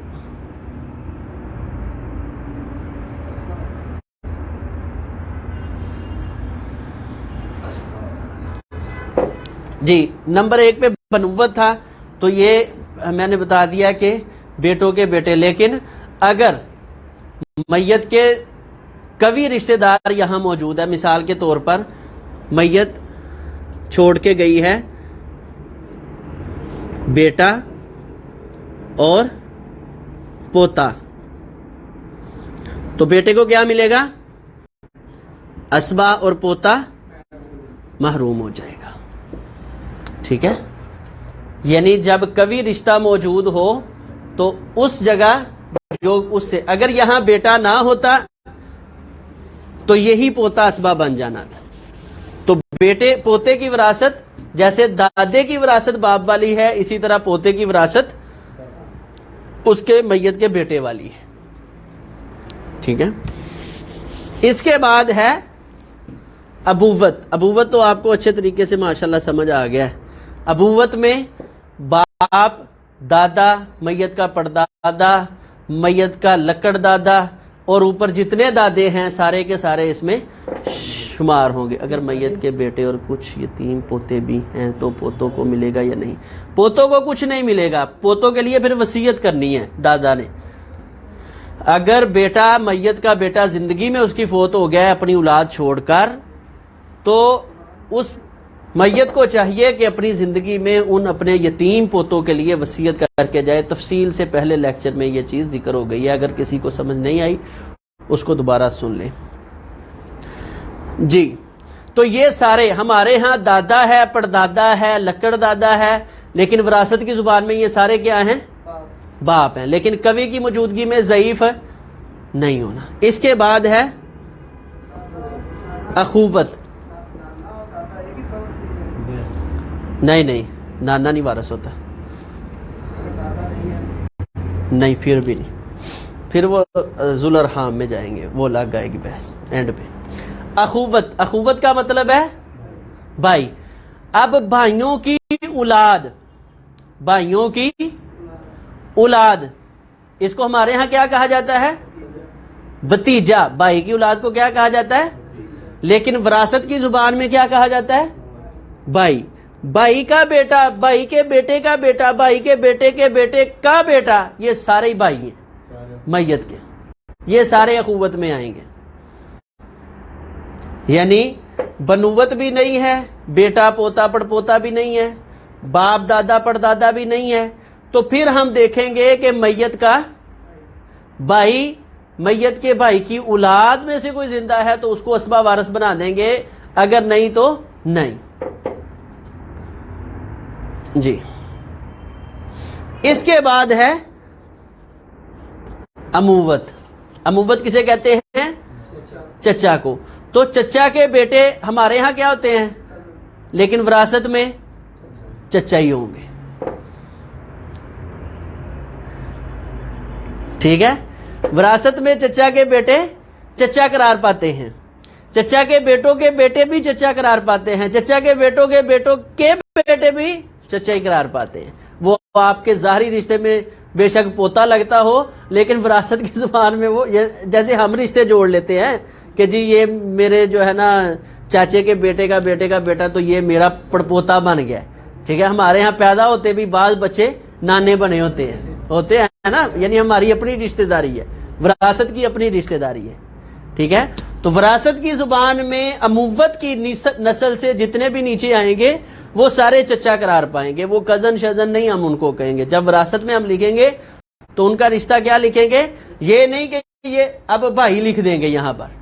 جی۔ نمبر 1 پہ بنوت تھا، تو یہ میں نے بتا دیا کہ بیٹوں کے بیٹے، لیکن اگر میت کے قوی رشتہ دار یہاں موجود ہے، مثال کے طور پر میت چھوڑ کے گئی ہے بیٹا اور پوتا، تو بیٹے کو کیا ملے گا، اسبا، اور پوتا محروم ہو جائے گا، ٹھیک ہے، یعنی جب قوی رشتہ موجود ہو تو اس جگہ جو اس سے، اگر یہاں بیٹا نہ ہوتا تو یہی پوتا اسبا بن جانا تھا، تو بیٹے پوتے کی وراثت جیسے دادے کی وراثت باپ والی ہے، اسی طرح پوتے کی وراثت اس کے میت کے بیٹے والی ہے، ٹھیک ہے۔ اس کے بعد ہے ابوت۔ ابوت تو آپ کو اچھے طریقے سے ماشاءاللہ سمجھ آ گیا ہے۔ ابوت میں باپ، دادا، میت کا پردادا، میت کا لکڑ دادا اور اوپر جتنے دادے ہیں سارے کے سارے اس میں شمار ہوں گے۔ اگر میت کے بیٹے اور کچھ یتیم پوتے بھی ہیں تو پوتوں کو ملے گا یا نہیں؟ پوتوں کو کچھ نہیں ملے گا، پوتوں کے لیے پھر وصیت کرنی ہے دادا نے۔ اگر بیٹا، میت کا بیٹا زندگی میں اس کی فوت ہو گیا ہے اپنی اولاد چھوڑ کر، تو اس میت کو چاہیے کہ اپنی زندگی میں ان اپنے یتیم پوتوں کے لیے وصیت کر کے جائے۔ تفصیل سے پہلے لیکچر میں یہ چیز ذکر ہو گئی ہے، اگر کسی کو سمجھ نہیں آئی اس کو دوبارہ سن لیں جی۔ تو یہ سارے ہمارے ہاں دادا ہے، پردادا ہے، لکڑ دادا ہے، لیکن وراثت کی زبان میں یہ سارے کیا ہیں؟ باپ ہیں، لیکن کوی کی موجودگی میں ضعیف نہیں ہونا۔ اس کے بعد ہے اخوت۔ نہیں نہیں، نانا نہیں وارث ہوتا، نہیں پھر بھی نہیں، پھر وہ ذو الارحام میں جائیں گے، وہ لگ گائے گی بحث اینڈ پہ۔ اخوت، اخوت کا مطلب ہے بھائی۔ اب بھائیوں کی اولاد، بھائیوں کی اولاد، اس کو ہمارے ہاں کیا کہا جاتا ہے؟ بھتیجا۔ بھائی کی اولاد کو کیا کہا جاتا ہے؟ لیکن وراثت کی زبان میں کیا کہا جاتا ہے؟ بھائی۔ بھائی کا بیٹا، بھائی کے بیٹے کا بیٹا، بھائی کے بیٹے کے بیٹے کا بیٹا، یہ سارے بھائی ہیں میت کے، یہ سارے اخوت میں آئیں گے۔ یعنی بنوت بھی نہیں ہے، بیٹا پوتا پڑپوتا بھی نہیں ہے، باپ دادا پردادا بھی نہیں ہے، تو پھر ہم دیکھیں گے کہ میت کا بھائی، میت کے بھائی کی اولاد میں سے کوئی زندہ ہے تو اس کو اسبہ وارث بنا دیں گے، اگر نہیں تو نہیں۔ جی، اس کے بعد ہے اموت۔ اموت کسے کہتے ہیں؟ چچا کو۔ تو چچا کے بیٹے ہمارے ہاں کیا ہوتے ہیں؟ لیکن وراثت میں چچا ہی ہوں گے، ٹھیک ہے؟ وراثت میں چچا کے بیٹے چچا قرار پاتے ہیں، چچا کے بیٹوں کے بیٹے بھی چچا قرار پاتے ہیں، چچا کے بیٹوں کے بیٹے بھی چچا ہی قرار پاتے ہیں۔ وہ آپ کے ظاہری رشتے میں بے شک پوتا لگتا ہو، لیکن وراثت کی زبان میں وہ جیسے ہم رشتے جوڑ لیتے ہیں کہ جی یہ میرے جو ہے نا چاچے کے بیٹے کا بیٹا تو یہ میرا پڑپوتا بن گیا، ٹھیک ہے؟ ہمارے ہاں پیدا ہوتے بھی بعض بچے نانے بنے ہوتے ہیں نا، یعنی ہماری اپنی رشتہ داری ہے، وراثت کی اپنی رشتہ داری ہے، ٹھیک ہے؟ تو وراثت کی زبان میں اموت کی نسل سے جتنے بھی نیچے آئیں گے وہ سارے چچا قرار پائیں گے، وہ کزن شزن نہیں ہم ان کو کہیں گے۔ جب وراثت میں ہم لکھیں گے تو ان کا رشتہ کیا لکھیں گے؟ یہ نہیں کہ یہ اب بھائی لکھ دیں گے، یہاں پر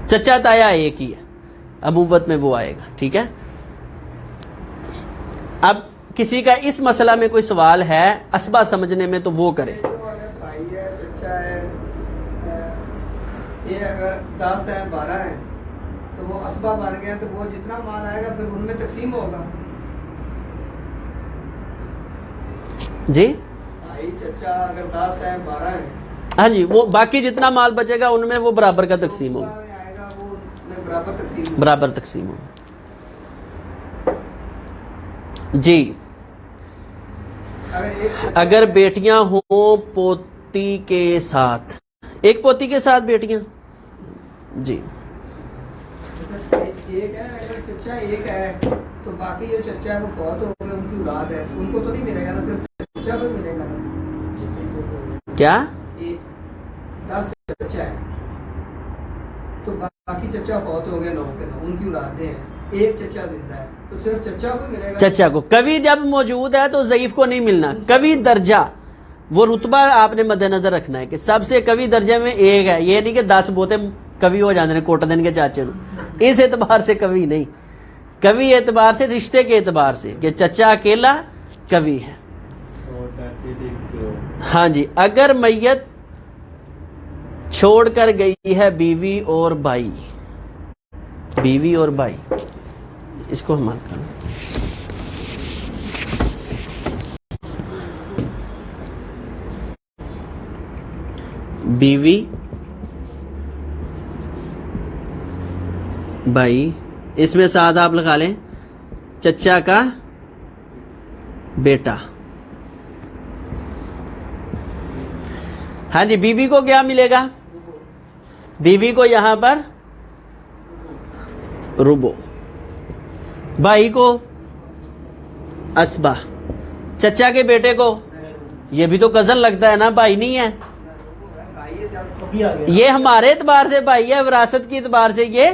چچا تایا ایک ہی ہے، اموت میں وہ آئے گا، ٹھیک ہے؟ اب کسی کا اس مسئلہ میں کوئی سوال ہے اسبا سمجھنے میں تو وہ کرے۔ بھائی ہے، چچا ہے، یہ اگر 10 ہے 12 ہے تو وہ اسبا بن گیا، تو وہ جتنا مال آئے گا پھر ان میں تقسیم ہوگا۔ جی بھائی چچا اگر 10 ہے 12 ہے، ہاں جی، وہ باقی جتنا مال بچے گا ان میں وہ برابر کا تقسیم ہوگا، آئے گا وہ برابر تقسیم ہوگا۔ برابر تقسیم ہوگا۔ جی، اگر بیٹیاں ہوں پوتی کے ساتھ، ایک پوتی کے ساتھ بیٹیاں، جی ایک ہے، اگر چچا ایک ہے تو باقی جو چچا ہے وہ فوت ہو گئے، ان کی اولاد ہے، ان کو تو نہیں ملے گا نا، صرف چچا کو ملے گا۔ کیا 10 چچا ہے تو باقی چچا فوت ہو گئے 9 کے 9، ان کی اولادیں ہیں، ایک چچا زندہ ہے تو صرف چچا کو ملے گا۔ چچا کو، کبھی جب موجود ہے تو ضعیف کو نہیں ملنا، کبھی درجہ وہ رتبہ آپ نے مد نظر رکھنا ہے کہ سب سے کبھی درجے میں ایک ہے، یہ نہیں کہ 10 بوتے کبھی ہو جاتے ہیں کوٹ دن کے چاچے نو، اس اعتبار سے کبھی نہیں، کبھی اعتبار سے رشتے کے اعتبار سے کہ چچا اکیلا کبھی ہے۔ ہاں جی، اگر میت چھوڑ کر گئی ہے بیوی اور بھائی، بیوی اور بھائی، اس کو ہم حل کریں۔ بیوی بھائی، اس میں ساتھ آپ لگا لیں چچا کا بیٹا۔ ہاں جی، بیوی کو کیا ملے گا؟ بیوی کو یہاں پر ربو، بھائی کو اسبا، چچا کے بیٹے کو، یہ بھی تو کزن لگتا ہے نا، بھائی نہیں ہے، یہ ہمارے اعتبار سے بھائی ہے، وراثت کی اعتبار سے یہ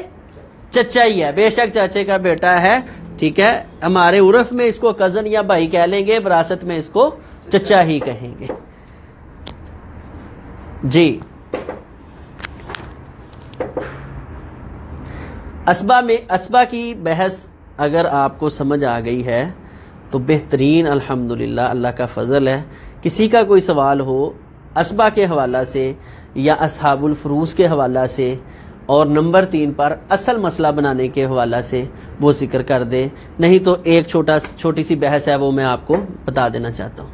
چچا ہی ہے، بے شک چاچے کا بیٹا ہے، ٹھیک ہے؟ ہمارے عرف میں اس کو کزن یا بھائی کہہ لیں گے، وراثت میں اس کو چچا ہی کہیں گے۔ جی اسبا کی بحث اگر آپ کو سمجھ آ گئی ہے تو بہترین، الحمدللہ، اللہ کا فضل ہے۔ کسی کا کوئی سوال ہو اسبا کے حوالہ سے یا اصحاب الفروز کے حوالہ سے اور نمبر 3 پر اصل مسئلہ بنانے کے حوالہ سے وہ ذکر کر دیں، نہیں تو ایک چھوٹی سی بحث ہے وہ میں آپ کو بتا دینا چاہتا ہوں۔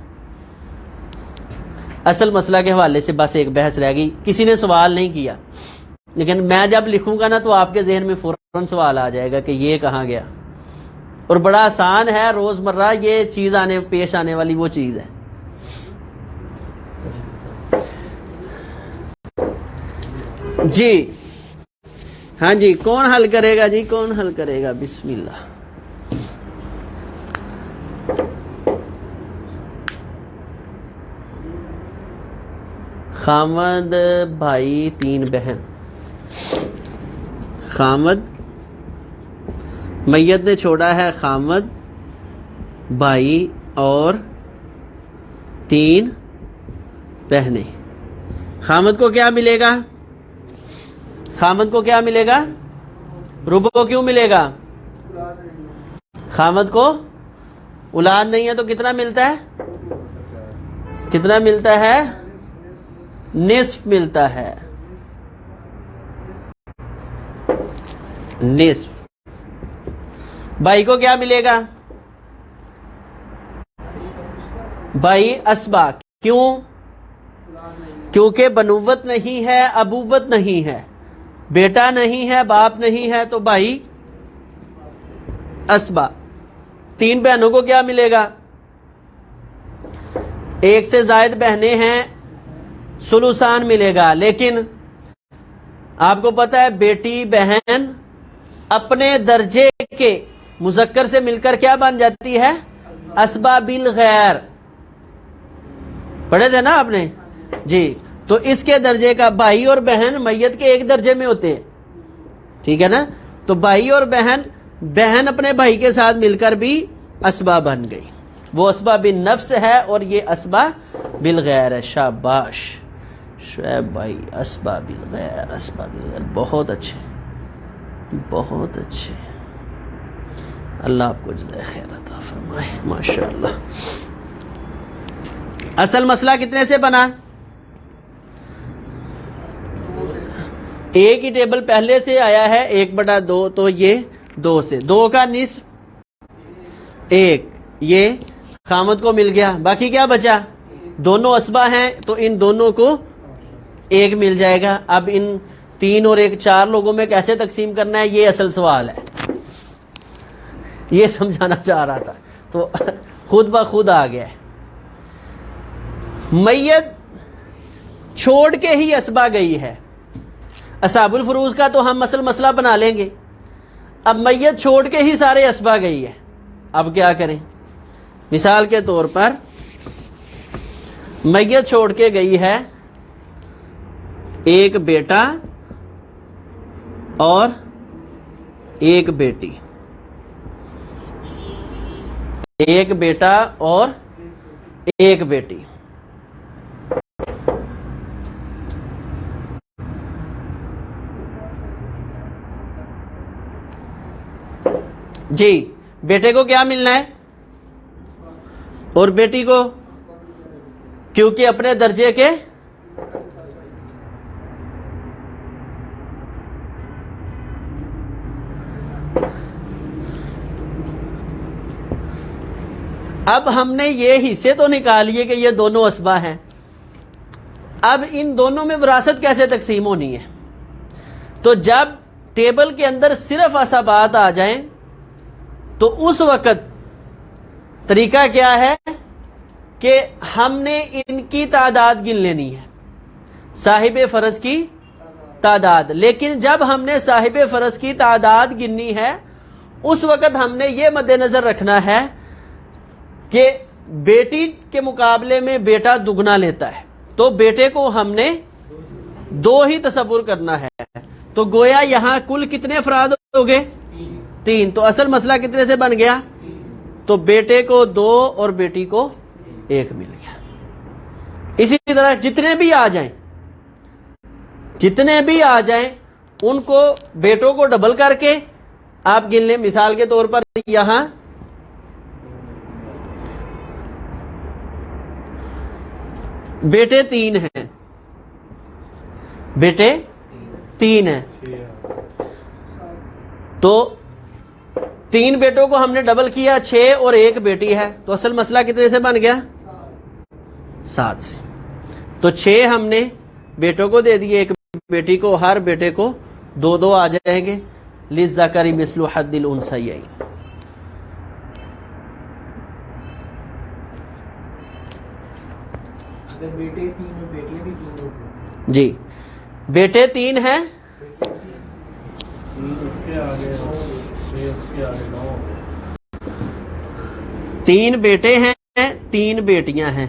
اصل مسئلہ کے حوالے سے بس ایک بحث رہ گئی، کسی نے سوال نہیں کیا، لیکن میں جب لکھوں گا نا تو آپ کے ذہن میں فوراً سوال آ جائے گا کہ یہ کہاں گیا، اور بڑا آسان ہے، روزمرہ یہ چیز پیش آنے والی وہ چیز ہے۔ جی ہاں جی، کون حل کرے گا؟ جی کون حل کرے گا؟ بسم اللہ۔ خامد بھائی 3 بہن، خامد میت نے چھوڑا ہے خامد بھائی اور 3 بہنیں۔ خامد کو کیا ملے گا؟ خامد کو کیا ملے گا؟ ربع کیوں ملے گا؟ خامد کو اولاد نہیں ہے تو کتنا ملتا ہے؟ کتنا ملتا ہے؟ نصف ملتا ہے، نصف۔ بھائی کو کیا ملے گا؟ بھائی اسبا، کیوں؟ کیونکہ بنوت نہیں ہے، ابوت نہیں ہے، بیٹا نہیں ہے، باپ نہیں ہے، تو بھائی اسبا۔ 3 بہنوں کو کیا ملے گا؟ 1 سے زائد بہنیں ہیں، سلوسان ملے گا، لیکن آپ کو پتا ہے بیٹی بہن اپنے درجے کے مذکر سے مل کر کیا بن جاتی ہے؟ اسبا بالغیر، پڑھے تھے نا آپ نے؟ جی، تو اس کے درجے کا بھائی اور بہن میت کے ایک درجے میں ہوتے ہیں، ٹھیک ہے نا؟ تو بھائی اور بہن اپنے بھائی کے ساتھ مل کر بھی اسبا بن گئی، وہ اسبا بالنفس ہے اور یہ اسبا بالغیر ہے۔ شاباش شعیب بھائی، اسبا بالغیر، اسبا بالغیر، بہت اچھے، بہت اچھے، اللہ آپ کو جزائے خیر عطا فرمائے، ماشاءاللہ۔ اصل مسئلہ کتنے سے بنا؟ ایک ہی ٹیبل پہلے سے آیا ہے 1/2، تو یہ 2 سے 2 کا نصف 1، یہ خامد کو مل گیا، باقی کیا بچا؟ دونوں اسبا ہیں تو ان دونوں کو 1 مل جائے گا۔ اب ان 3 اور 1 4 لوگوں میں کیسے تقسیم کرنا ہے، یہ اصل سوال ہے، یہ سمجھانا چاہ رہا تھا، تو خود بخود آ گیا ہے۔ میت چھوڑ کے ہی اسبا گئی ہے، اصحاب الفروز کا تو ہم اصل مسئلہ بنا لیں گے، اب میت چھوڑ کے ہی سارے اسبا گئی ہے، اب کیا کریں؟ مثال کے طور پر میت چھوڑ کے گئی ہے 1 بیٹا اور 1 بیٹی، 1 بیٹا اور 1 بیٹی۔ جی، بیٹے کو کیا ملنا ہے اور بیٹی کو؟ کیونکہ اپنے درجے کے اب ہم نے یہ حصے تو نکال لیے کہ یہ دونوں اسبا ہیں، اب ان دونوں میں وراثت کیسے تقسیم ہونی ہے؟ تو جب ٹیبل کے اندر صرف اسبات آ جائیں تو اس وقت طریقہ کیا ہے کہ ہم نے ان کی تعداد گن لینی ہے، صاحب فرض کی تعداد، لیکن جب ہم نے صاحب فرض کی تعداد گننی ہے اس وقت ہم نے یہ مد نظر رکھنا ہے کہ بیٹی کے مقابلے میں بیٹا دگنا لیتا ہے، تو بیٹے کو ہم نے 2 ہی تصور کرنا ہے، تو گویا یہاں کل کتنے افراد ہو گئے؟ 3، تو اصل مسئلہ کتنے سے بن گیا؟ تو بیٹے کو 2 اور بیٹی کو 1 مل گیا۔ اسی طرح جتنے بھی آ جائیں ان کو بیٹوں کو ڈبل کر کے آپ گن لیں. مثال کے طور پر یہاں بیٹے 3 ہیں, بیٹے 3 ہیں, تو 3 بیٹوں کو ہم نے ڈبل کیا 6 اور 1 بیٹی ہے, تو اصل مسئلہ کتنے سے بن گیا؟ 7 سے. تو 6 ہم نے بیٹوں کو دے دیے, 1 بیٹی کو, ہر بیٹے کو 2 آ جائیں گے. للذکر مثل حظ الانثیین. اگر بیٹے 3 اور بیٹیاں بھی 3 ہوتی جی, بیٹے 3 ہیں, 3 بیٹے ہیں, 3 بیٹیاں ہیں,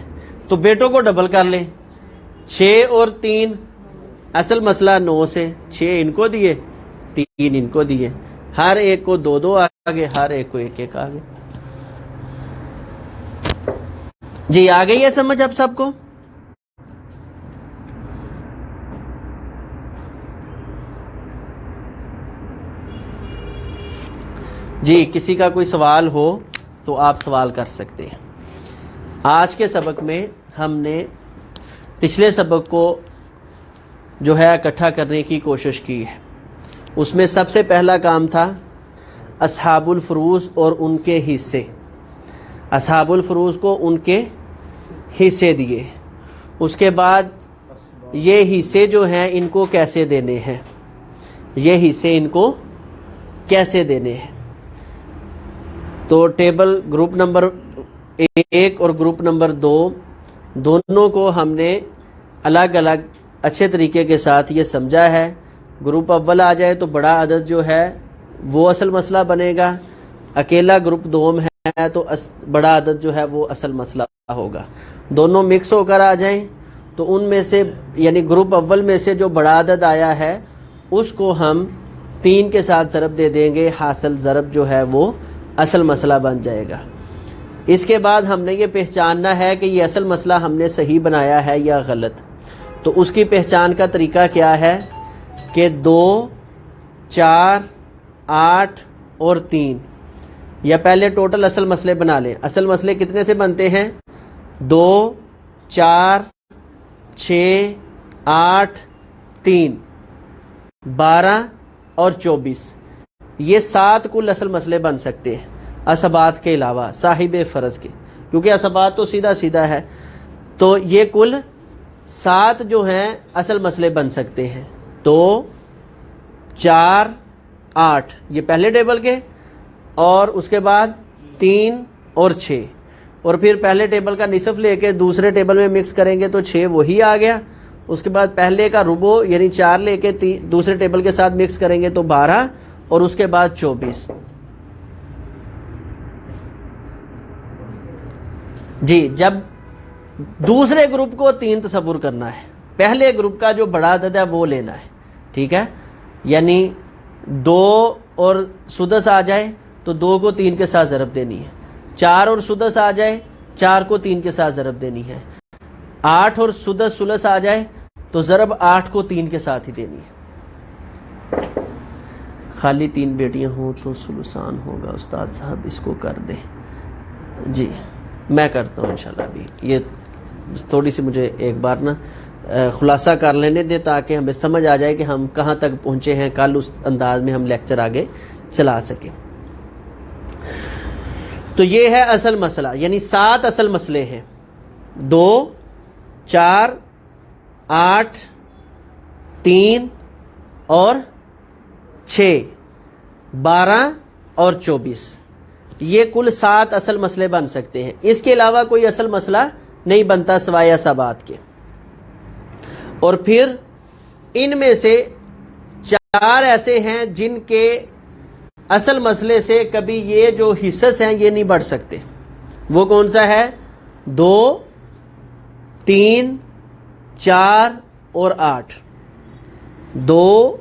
تو بیٹوں کو ڈبل کر لیں. 6 اور 3 اصل مسئلہ 9 سے, 6 ان کو دیے, 3 ان کو دیے, ہر ایک کو 2 آگے, ہر ایک کو 1 آگے. جی آ گئی ہے سمجھ اب سب کو؟ جی کسی کا کوئی سوال ہو تو آپ سوال کر سکتے ہیں. آج کے سبق میں ہم نے پچھلے سبق کو جو ہے اکٹھا کرنے کی کوشش کی ہے. اس میں سب سے پہلا کام تھا اصحاب الفروض اور ان کے حصے. اصحاب الفروض کو ان کے حصے دیے. اس کے بعد یہ حصے جو ہیں ان کو کیسے دینے ہیں, یہ حصے ان کو کیسے دینے ہیں. تو ٹیبل گروپ نمبر 1 اور گروپ نمبر 2 دونوں کو ہم نے الگ الگ اچھے طریقے کے ساتھ یہ سمجھا ہے. گروپ اول آ جائے تو بڑا عدد جو ہے وہ اصل مسئلہ بنے گا, اکیلا گروپ دوم ہے تو بڑا عدد جو ہے وہ اصل مسئلہ ہوگا. دونوں مکس ہو کر آ جائیں تو ان میں سے یعنی گروپ اول میں سے جو بڑا عدد آیا ہے اس کو ہم 3 کے ساتھ ضرب دے دیں گے, حاصل ضرب جو ہے وہ اصل مسئلہ بن جائے گا. اس کے بعد ہم نے یہ پہچاننا ہے کہ یہ اصل مسئلہ ہم نے صحیح بنایا ہے یا غلط. تو اس کی پہچان کا طریقہ کیا ہے کہ 2, 4, 8 اور 3, یا پہلے ٹوٹل اصل مسئلے بنا لیں. اصل مسئلے کتنے سے بنتے ہیں؟ 2, 4, 6, 8, 3, 12 اور 24. یہ 7 کل اصل مسئلے بن سکتے ہیں اسبات کے علاوہ, صاحب فرض کے, کیونکہ اسبات تو سیدھا سیدھا ہے. تو یہ کل 7 جو ہیں اصل مسئلے بن سکتے ہیں. 2, 4, 8 یہ پہلے ٹیبل کے, اور اس کے بعد 3 اور 6, اور پھر پہلے ٹیبل کا نصف لے کے دوسرے ٹیبل میں مکس کریں گے تو 6 وہی آ گیا. اس کے بعد پہلے کا ربع یعنی 4 لے کے دوسرے ٹیبل کے ساتھ مکس کریں گے تو 12, اور اس کے بعد 24. جی جب دوسرے گروپ کو 3 تصور کرنا ہے, پہلے گروپ کا جو بڑا عدد ہے وہ لینا ہے, ٹھیک ہے, یعنی 2 اور سدس آ جائے تو 2 کو 3 کے ساتھ ضرب دینی ہے. 4 اور سدس آ جائے 4 کو 3 کے ساتھ ضرب دینی ہے. 8 اور سدس ثلث آ جائے تو ضرب 8 کو 3 کے ساتھ ہی دینی ہے. خالی 3 بیٹیاں ہوں تو ثلثان ہوگا. استاد صاحب اس کو کر دیں. جی میں کرتا ہوں انشاءاللہ. ابھی یہ تھوڑی سی مجھے ایک بار نا خلاصہ کر لینے دے تاکہ ہمیں سمجھ آ جائے کہ ہم کہاں تک پہنچے ہیں, کل اس انداز میں ہم لیکچر آگے چلا سکیں. تو یہ ہے اصل مسئلہ, یعنی 7 اصل مسئلے ہیں. 2, 4, 8, 3 اور 6, 12 اور 24. یہ کل 7 اصل مسئلے بن سکتے ہیں. اس کے علاوہ کوئی اصل مسئلہ نہیں بنتا سوائے اسبات کے. اور پھر ان میں سے 4 ایسے ہیں جن کے اصل مسئلے سے کبھی یہ جو حصص ہیں یہ نہیں بڑھ سکتے. وہ کون سا ہے؟ 2, 3, 4 اور 8. 2,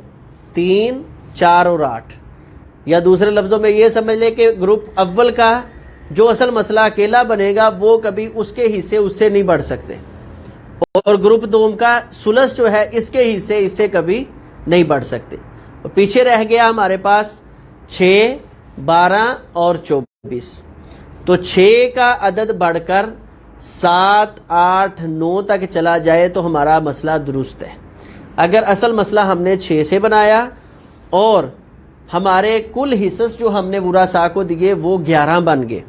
3, 4 اور 8. یا دوسرے لفظوں میں یہ سمجھ لیں کہ گروپ اول کا جو اصل مسئلہ اکیلا بنے گا وہ کبھی اس کے حصے اس سے نہیں بڑھ سکتے, اور گروپ دوم کا ثلث جو ہے اس کے حصے اس سے کبھی نہیں بڑھ سکتے. پیچھے رہ گیا ہمارے پاس 6 12 اور 24. تو 6 کا عدد بڑھ کر 7 8 9 تک چلا جائے تو ہمارا مسئلہ درست ہے. اگر اصل مسئلہ ہم نے 6 سے بنایا اور ہمارے کل حصص جو ہم نے ورثاء کو دیے وہ 11 بن گئے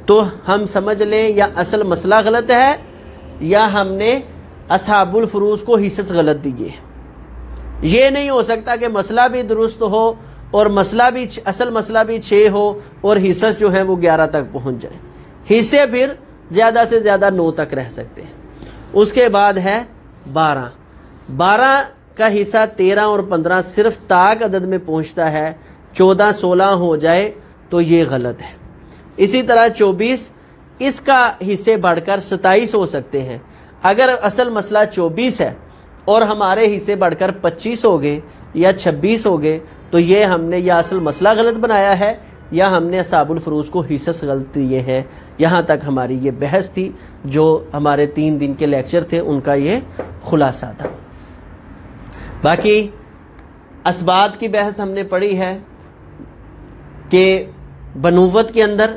تو ہم سمجھ لیں یا اصل مسئلہ غلط ہے یا ہم نے اصحاب الفروض کو حصص غلط دیے. یہ نہیں ہو سکتا کہ مسئلہ بھی درست ہو اور مسئلہ بھی اصل مسئلہ بھی 6 ہو اور حصص جو ہیں وہ 11 تک پہنچ جائیں. حصے پھر زیادہ سے زیادہ 9 تک رہ سکتے ہیں. اس کے بعد ہے 12 کا حصہ 13 اور 15 صرف طاق عدد میں پہنچتا ہے. 14 16 ہو جائے تو یہ غلط ہے. اسی طرح 24 اس کا حصے بڑھ کر 27 ہو سکتے ہیں. اگر اصل مسئلہ 24 ہے اور ہمارے حصے بڑھ کر 25 ہو گئے یا 26 ہو گئے تو یہ ہم نے یا اصل مسئلہ غلط بنایا ہے یا ہم نے اصحاب الفروض کو حصص غلط دیے ہیں. یہاں تک ہماری یہ بحث تھی جو ہمارے 3 دن کے لیکچر تھے ان کا یہ خلاصہ تھا. باقی اسبات کی بحث ہم نے پڑھی ہے کہ بنوت کے اندر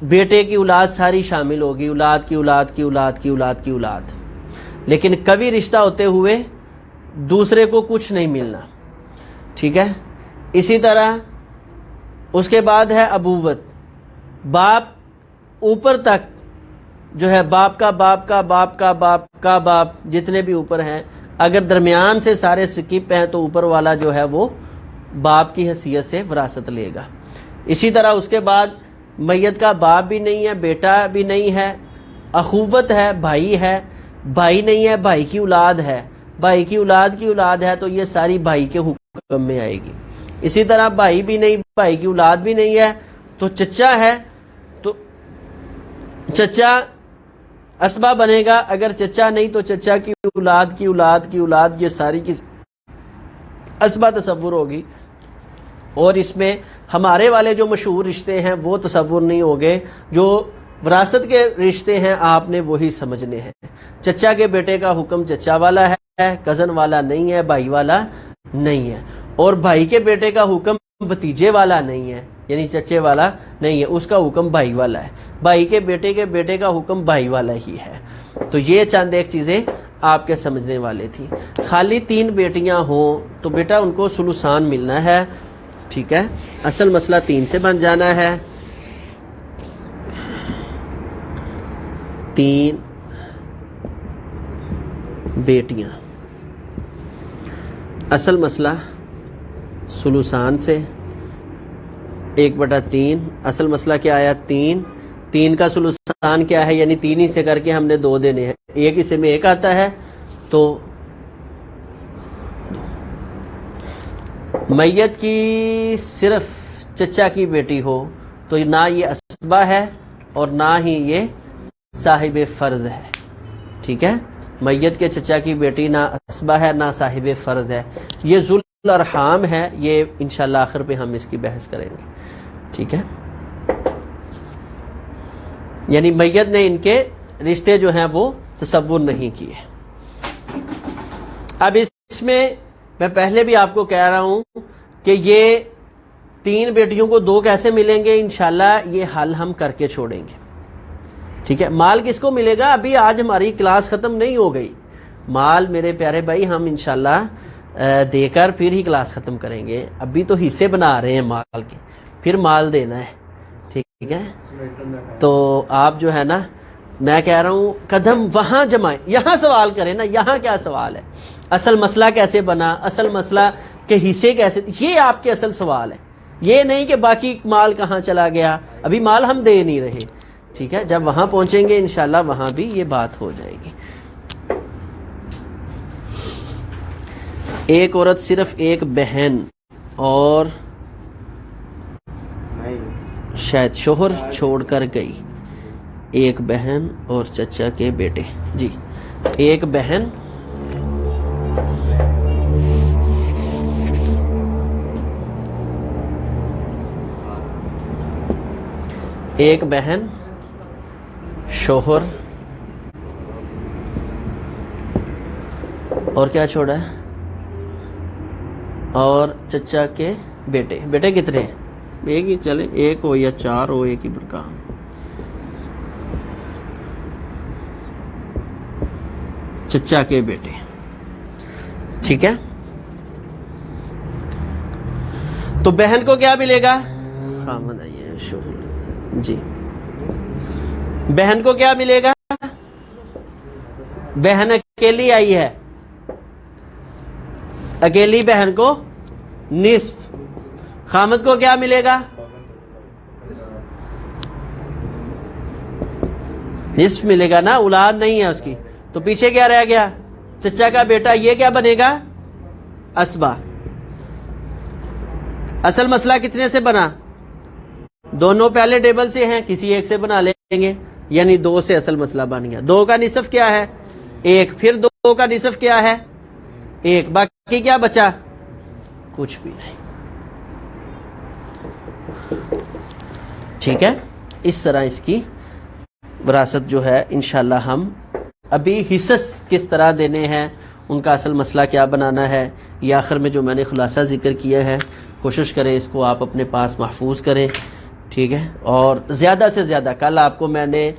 بیٹے کی اولاد ساری شامل ہوگی, اولاد کی اولاد کی اولاد کی اولاد کی اولاد, لیکن کبھی رشتہ ہوتے ہوئے دوسرے کو کچھ نہیں ملنا. ٹھیک ہے. اسی طرح اس کے بعد ہے ابوت. باپ اوپر تک جو ہے باپ کا باپ کا باپ کا باپ کا باپ جتنے بھی اوپر ہیں, اگر درمیان سے سارے سکپ ہیں تو اوپر والا جو ہے وہ باپ کی حیثیت سے وراثت لے گا. اسی طرح اس کے بعد میت کا باپ بھی نہیں ہے, بیٹا بھی نہیں ہے, اخوت ہے, بھائی ہے, بھائی نہیں ہے, بھائی کی اولاد ہے, بھائی کی اولاد ہے تو یہ ساری بھائی کے حکم میں آئے گی. اسی طرح بھائی بھی نہیں, بھائی کی اولاد بھی نہیں ہے تو چچا ہے تو چچا اسبا بنے گا. اگر چچا نہیں تو چچا کی اولاد کی اولاد کی اولاد, یہ ساری کی اسبا تصور ہوگی. اور اس میں ہمارے والے جو مشہور رشتے ہیں وہ تصور نہیں ہوگے, جو وراثت کے رشتے ہیں آپ نے وہی سمجھنے ہیں. چچا کے بیٹے کا حکم چچا والا ہے, کزن والا نہیں ہے, بھائی والا نہیں ہے. اور بھائی کے بیٹے کا حکم بھتیجے والا نہیں ہے, یعنی چچے والا نہیں ہے, اس کا حکم بھائی والا ہے. بھائی کے بیٹے کا حکم بھائی والا ہی ہے. تو یہ چند ایک چیزیں آپ کے سمجھنے والے تھی. خالی 3 بیٹیاں ہوں تو بیٹا ان کو ثلثان ملنا ہے. ٹھیک ہے. اصل مسئلہ 3 سے بن جانا ہے. 3 بیٹیاں, اصل مسئلہ ثلثان سے 1/3. اصل مسئلہ کیا آیا 3 کا ثلثان کیا ہے, یعنی 3 ہی سے کر کے ہم نے 2 دینے ہیں. ایک حصے میں 1 آتا ہے تو میت کی صرف چچا کی بیٹی ہو تو نہ یہ اسبا ہے اور نہ ہی یہ صاحب فرض ہے. ٹھیک ہے. میت کے چچا کی بیٹی نہ اسبا ہے نہ صاحب فرض ہے, یہ ذو الارحام ہے. یہ انشاءاللہ آخر پہ ہم اس کی بحث کریں گے. ٹھیک ہے. یعنی میت نے ان کے رشتے جو ہیں وہ تصور نہیں کیے. اب اس میں میں پہلے بھی آپ کو کہہ رہا ہوں کہ یہ 3 بیٹیوں کو 2 کیسے ملیں گے, انشاءاللہ یہ حل ہم کر کے چھوڑیں گے. ٹھیک ہے. مال کس کو ملے گا, ابھی آج ہماری کلاس ختم نہیں ہو گئی. مال میرے پیارے بھائی ہم انشاءاللہ دے کر پھر ہی کلاس ختم کریں گے. ابھی تو حصے بنا رہے ہیں مال کے, پھر مال دینا ہے. ٹھیک ہے. تو آپ جو ہے نا, میں کہہ رہا ہوں قدم وہاں جمائیں, یہاں سوال کریں نا. یہاں کیا سوال ہے, اصل مسئلہ کیسے بنا, اصل مسئلہ کے حصے کیسے, یہ آپ کے اصل سوال ہے. یہ نہیں کہ باقی مال کہاں چلا گیا, ابھی مال ہم دے نہیں رہے. ٹھیک ہے. جب وہاں پہنچیں گے انشاءاللہ وہاں بھی یہ بات ہو جائے گی. ایک عورت صرف ایک بہن اور شاید شوہر چھوڑ کر گئی. ایک بہن اور چچا کے بیٹے. جی, ایک بہن شوہر اور کیا چھوڑا ہے, اور چچا کے بیٹے. بیٹے کتنے ہیں؟ ایک ہی چلے، ایک ہو یا چار ہو، ایک ہی پر کام. چچا کے بیٹے، ٹھیک ہے. تو بہن کو کیا ملے گا؟ خامد آئیے شغل جی. بہن کو کیا ملے گا؟ بہن اکیلی آئی ہے، اکیلی بہن کو نصف. خامد کو کیا ملے گا؟ نصف ملے گا نا، اولاد نہیں ہے اس کی. تو پیچھے کیا رہ گیا؟ چچا کا بیٹا. یہ کیا بنے گا؟ اسبا. اصل مسئلہ کتنے سے بنا؟ دونوں پہلے ٹیبل سے ہیں، کسی ایک سے بنا لیں گے، یعنی 2 سے اصل مسئلہ بن گیا. 2 کا نصف کیا ہے؟ 1. پھر 2 کا نصف کیا ہے؟ 1. باقی کیا بچا؟ کچھ بھی نہیں. ٹھیک ہے. اس طرح اس کی وراثت جو ہے انشاءاللہ ہم ابھی حصص کس طرح دینے ہیں، ان کا اصل مسئلہ کیا بنانا ہے، یہ آخر میں جو میں نے خلاصہ ذکر کیا ہے، کوشش کریں اس کو آپ اپنے پاس محفوظ کریں. ٹھیک ہے. اور زیادہ سے زیادہ، کل آپ کو میں نے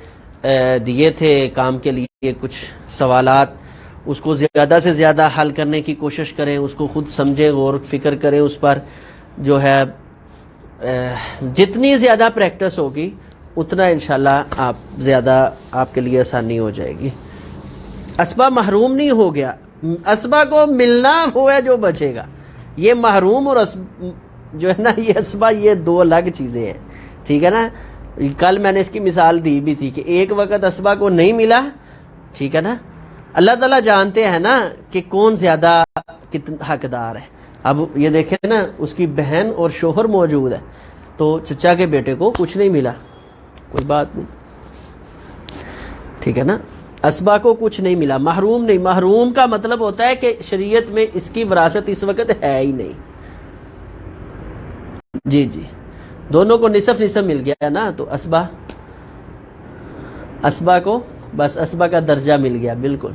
دیے تھے کام کے لیے کچھ سوالات، اس کو زیادہ سے زیادہ حل کرنے کی کوشش کریں، اس کو خود سمجھیں، غور فکر کریں اس پر. جو ہے جتنی زیادہ پریکٹس ہوگی اتنا انشاءاللہ آپ زیادہ آپ کے لیے آسانی ہو جائے گی. اسبا محروم نہیں ہو گیا، اسبا کو ملنا وہ ہے جو بچے گا. یہ محروم اور جو ہے نا یہ اسبا، یہ 2 الگ چیزیں ہیں. ٹھیک ہے نا. کل میں نے اس کی مثال دی بھی تھی کہ ایک وقت اسبا کو نہیں ملا. ٹھیک ہے نا. اللہ تعالیٰ جانتے ہیں نا کہ کون زیادہ حقدار ہے. اب یہ دیکھیں نا، اس کی بہن اور شوہر موجود ہے، تو چچا کے بیٹے کو کچھ نہیں ملا، کوئی بات نہیں. ٹھیک ہے نا. اسبا کو کچھ نہیں ملا، محروم نہیں. محروم کا مطلب ہوتا ہے کہ شریعت میں اس کی وراثت اس وقت ہے ہی نہیں. جی جی. دونوں کو نصف نصف مل گیا نا، تو اسبا کو بس اسبا کا درجہ مل گیا، بالکل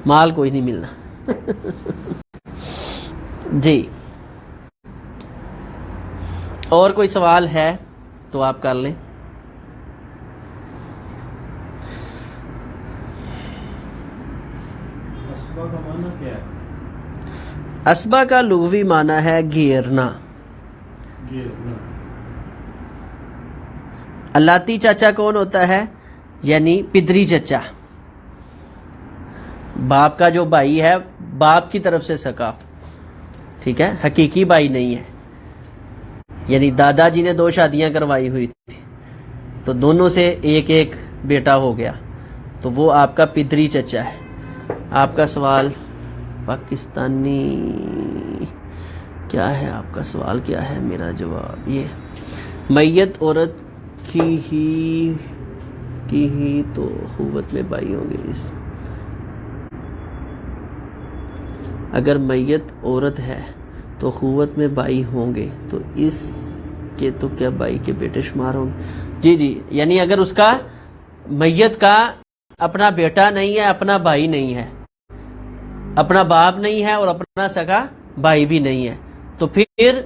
مال کوئی نہیں ملنا. جی. اور کوئی سوال ہے تو آپ کر لیں. اسبا کا لغوی معنی ہے گھیرنا. اللاتی چاچا کون ہوتا ہے؟ یعنی پدری چچا، باپ کا جو بھائی ہے، باپ کی طرف سے سکا. ٹھیک ہے. حقیقی بھائی نہیں ہے. یعنی دادا جی نے 2 شادیاں کروائی ہوئی تھی، تو دونوں سے ایک ایک بیٹا ہو گیا، تو وہ آپ کا پدری چچا ہے. آپ کا سوال پاکستانی کیا ہے؟ آپ کا سوال کیا ہے؟ میرا جواب یہ: میت عورت کی ہی تو اخوت میں بھائی ہوں گے. اگر میت عورت ہے تو اخوت میں بھائی ہوں گے، تو اس کے تو کیا بھائی کے بیٹے شمار ہوں گے؟ جی جی. یعنی اگر اس کا میت کا اپنا بیٹا نہیں ہے، اپنا بھائی نہیں ہے، اپنا باپ نہیں ہے اور اپنا سگا بھائی بھی نہیں ہے، تو پھر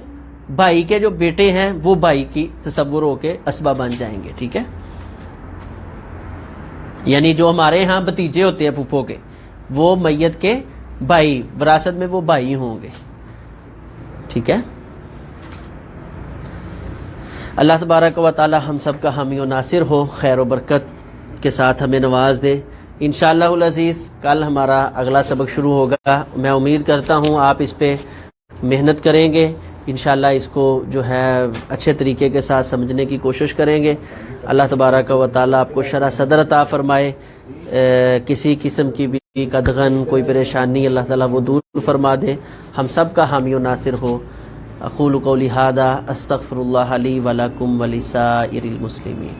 بھائی کے جو بیٹے ہیں وہ بھائی کی تصور ہو کے اسبا بن جائیں گے. ٹھیک ہے. یعنی جو ہمارے ہاں بھتیجے ہوتے ہیں پھوپھو کے، وہ میت کے بھائی، وراثت میں وہ بھائی ہوں گے. ٹھیک ہے. اللہ تبارک و تعالی ہم سب کا حامی و ناصر ہو، خیر و برکت کے ساتھ ہمیں نواز دے. انشاءاللہ العزیز کل ہمارا اگلا سبق شروع ہوگا. میں امید کرتا ہوں آپ اس پہ محنت کریں گے. انشاءاللہ اس کو جو ہے اچھے طریقے کے ساتھ سمجھنے کی کوشش کریں گے. اللہ تبارک و تعالی آپ کو شرح صدر عطا فرمائے. کسی قسم کی بھی قدغن، کوئی پریشانی اللہ تعالیٰ وہ دور فرما دے. ہم سب کا حامی و ناصر ہو. اقول قولی ھذا استغفر اللہ لی ولکم ولسائر المسلمین.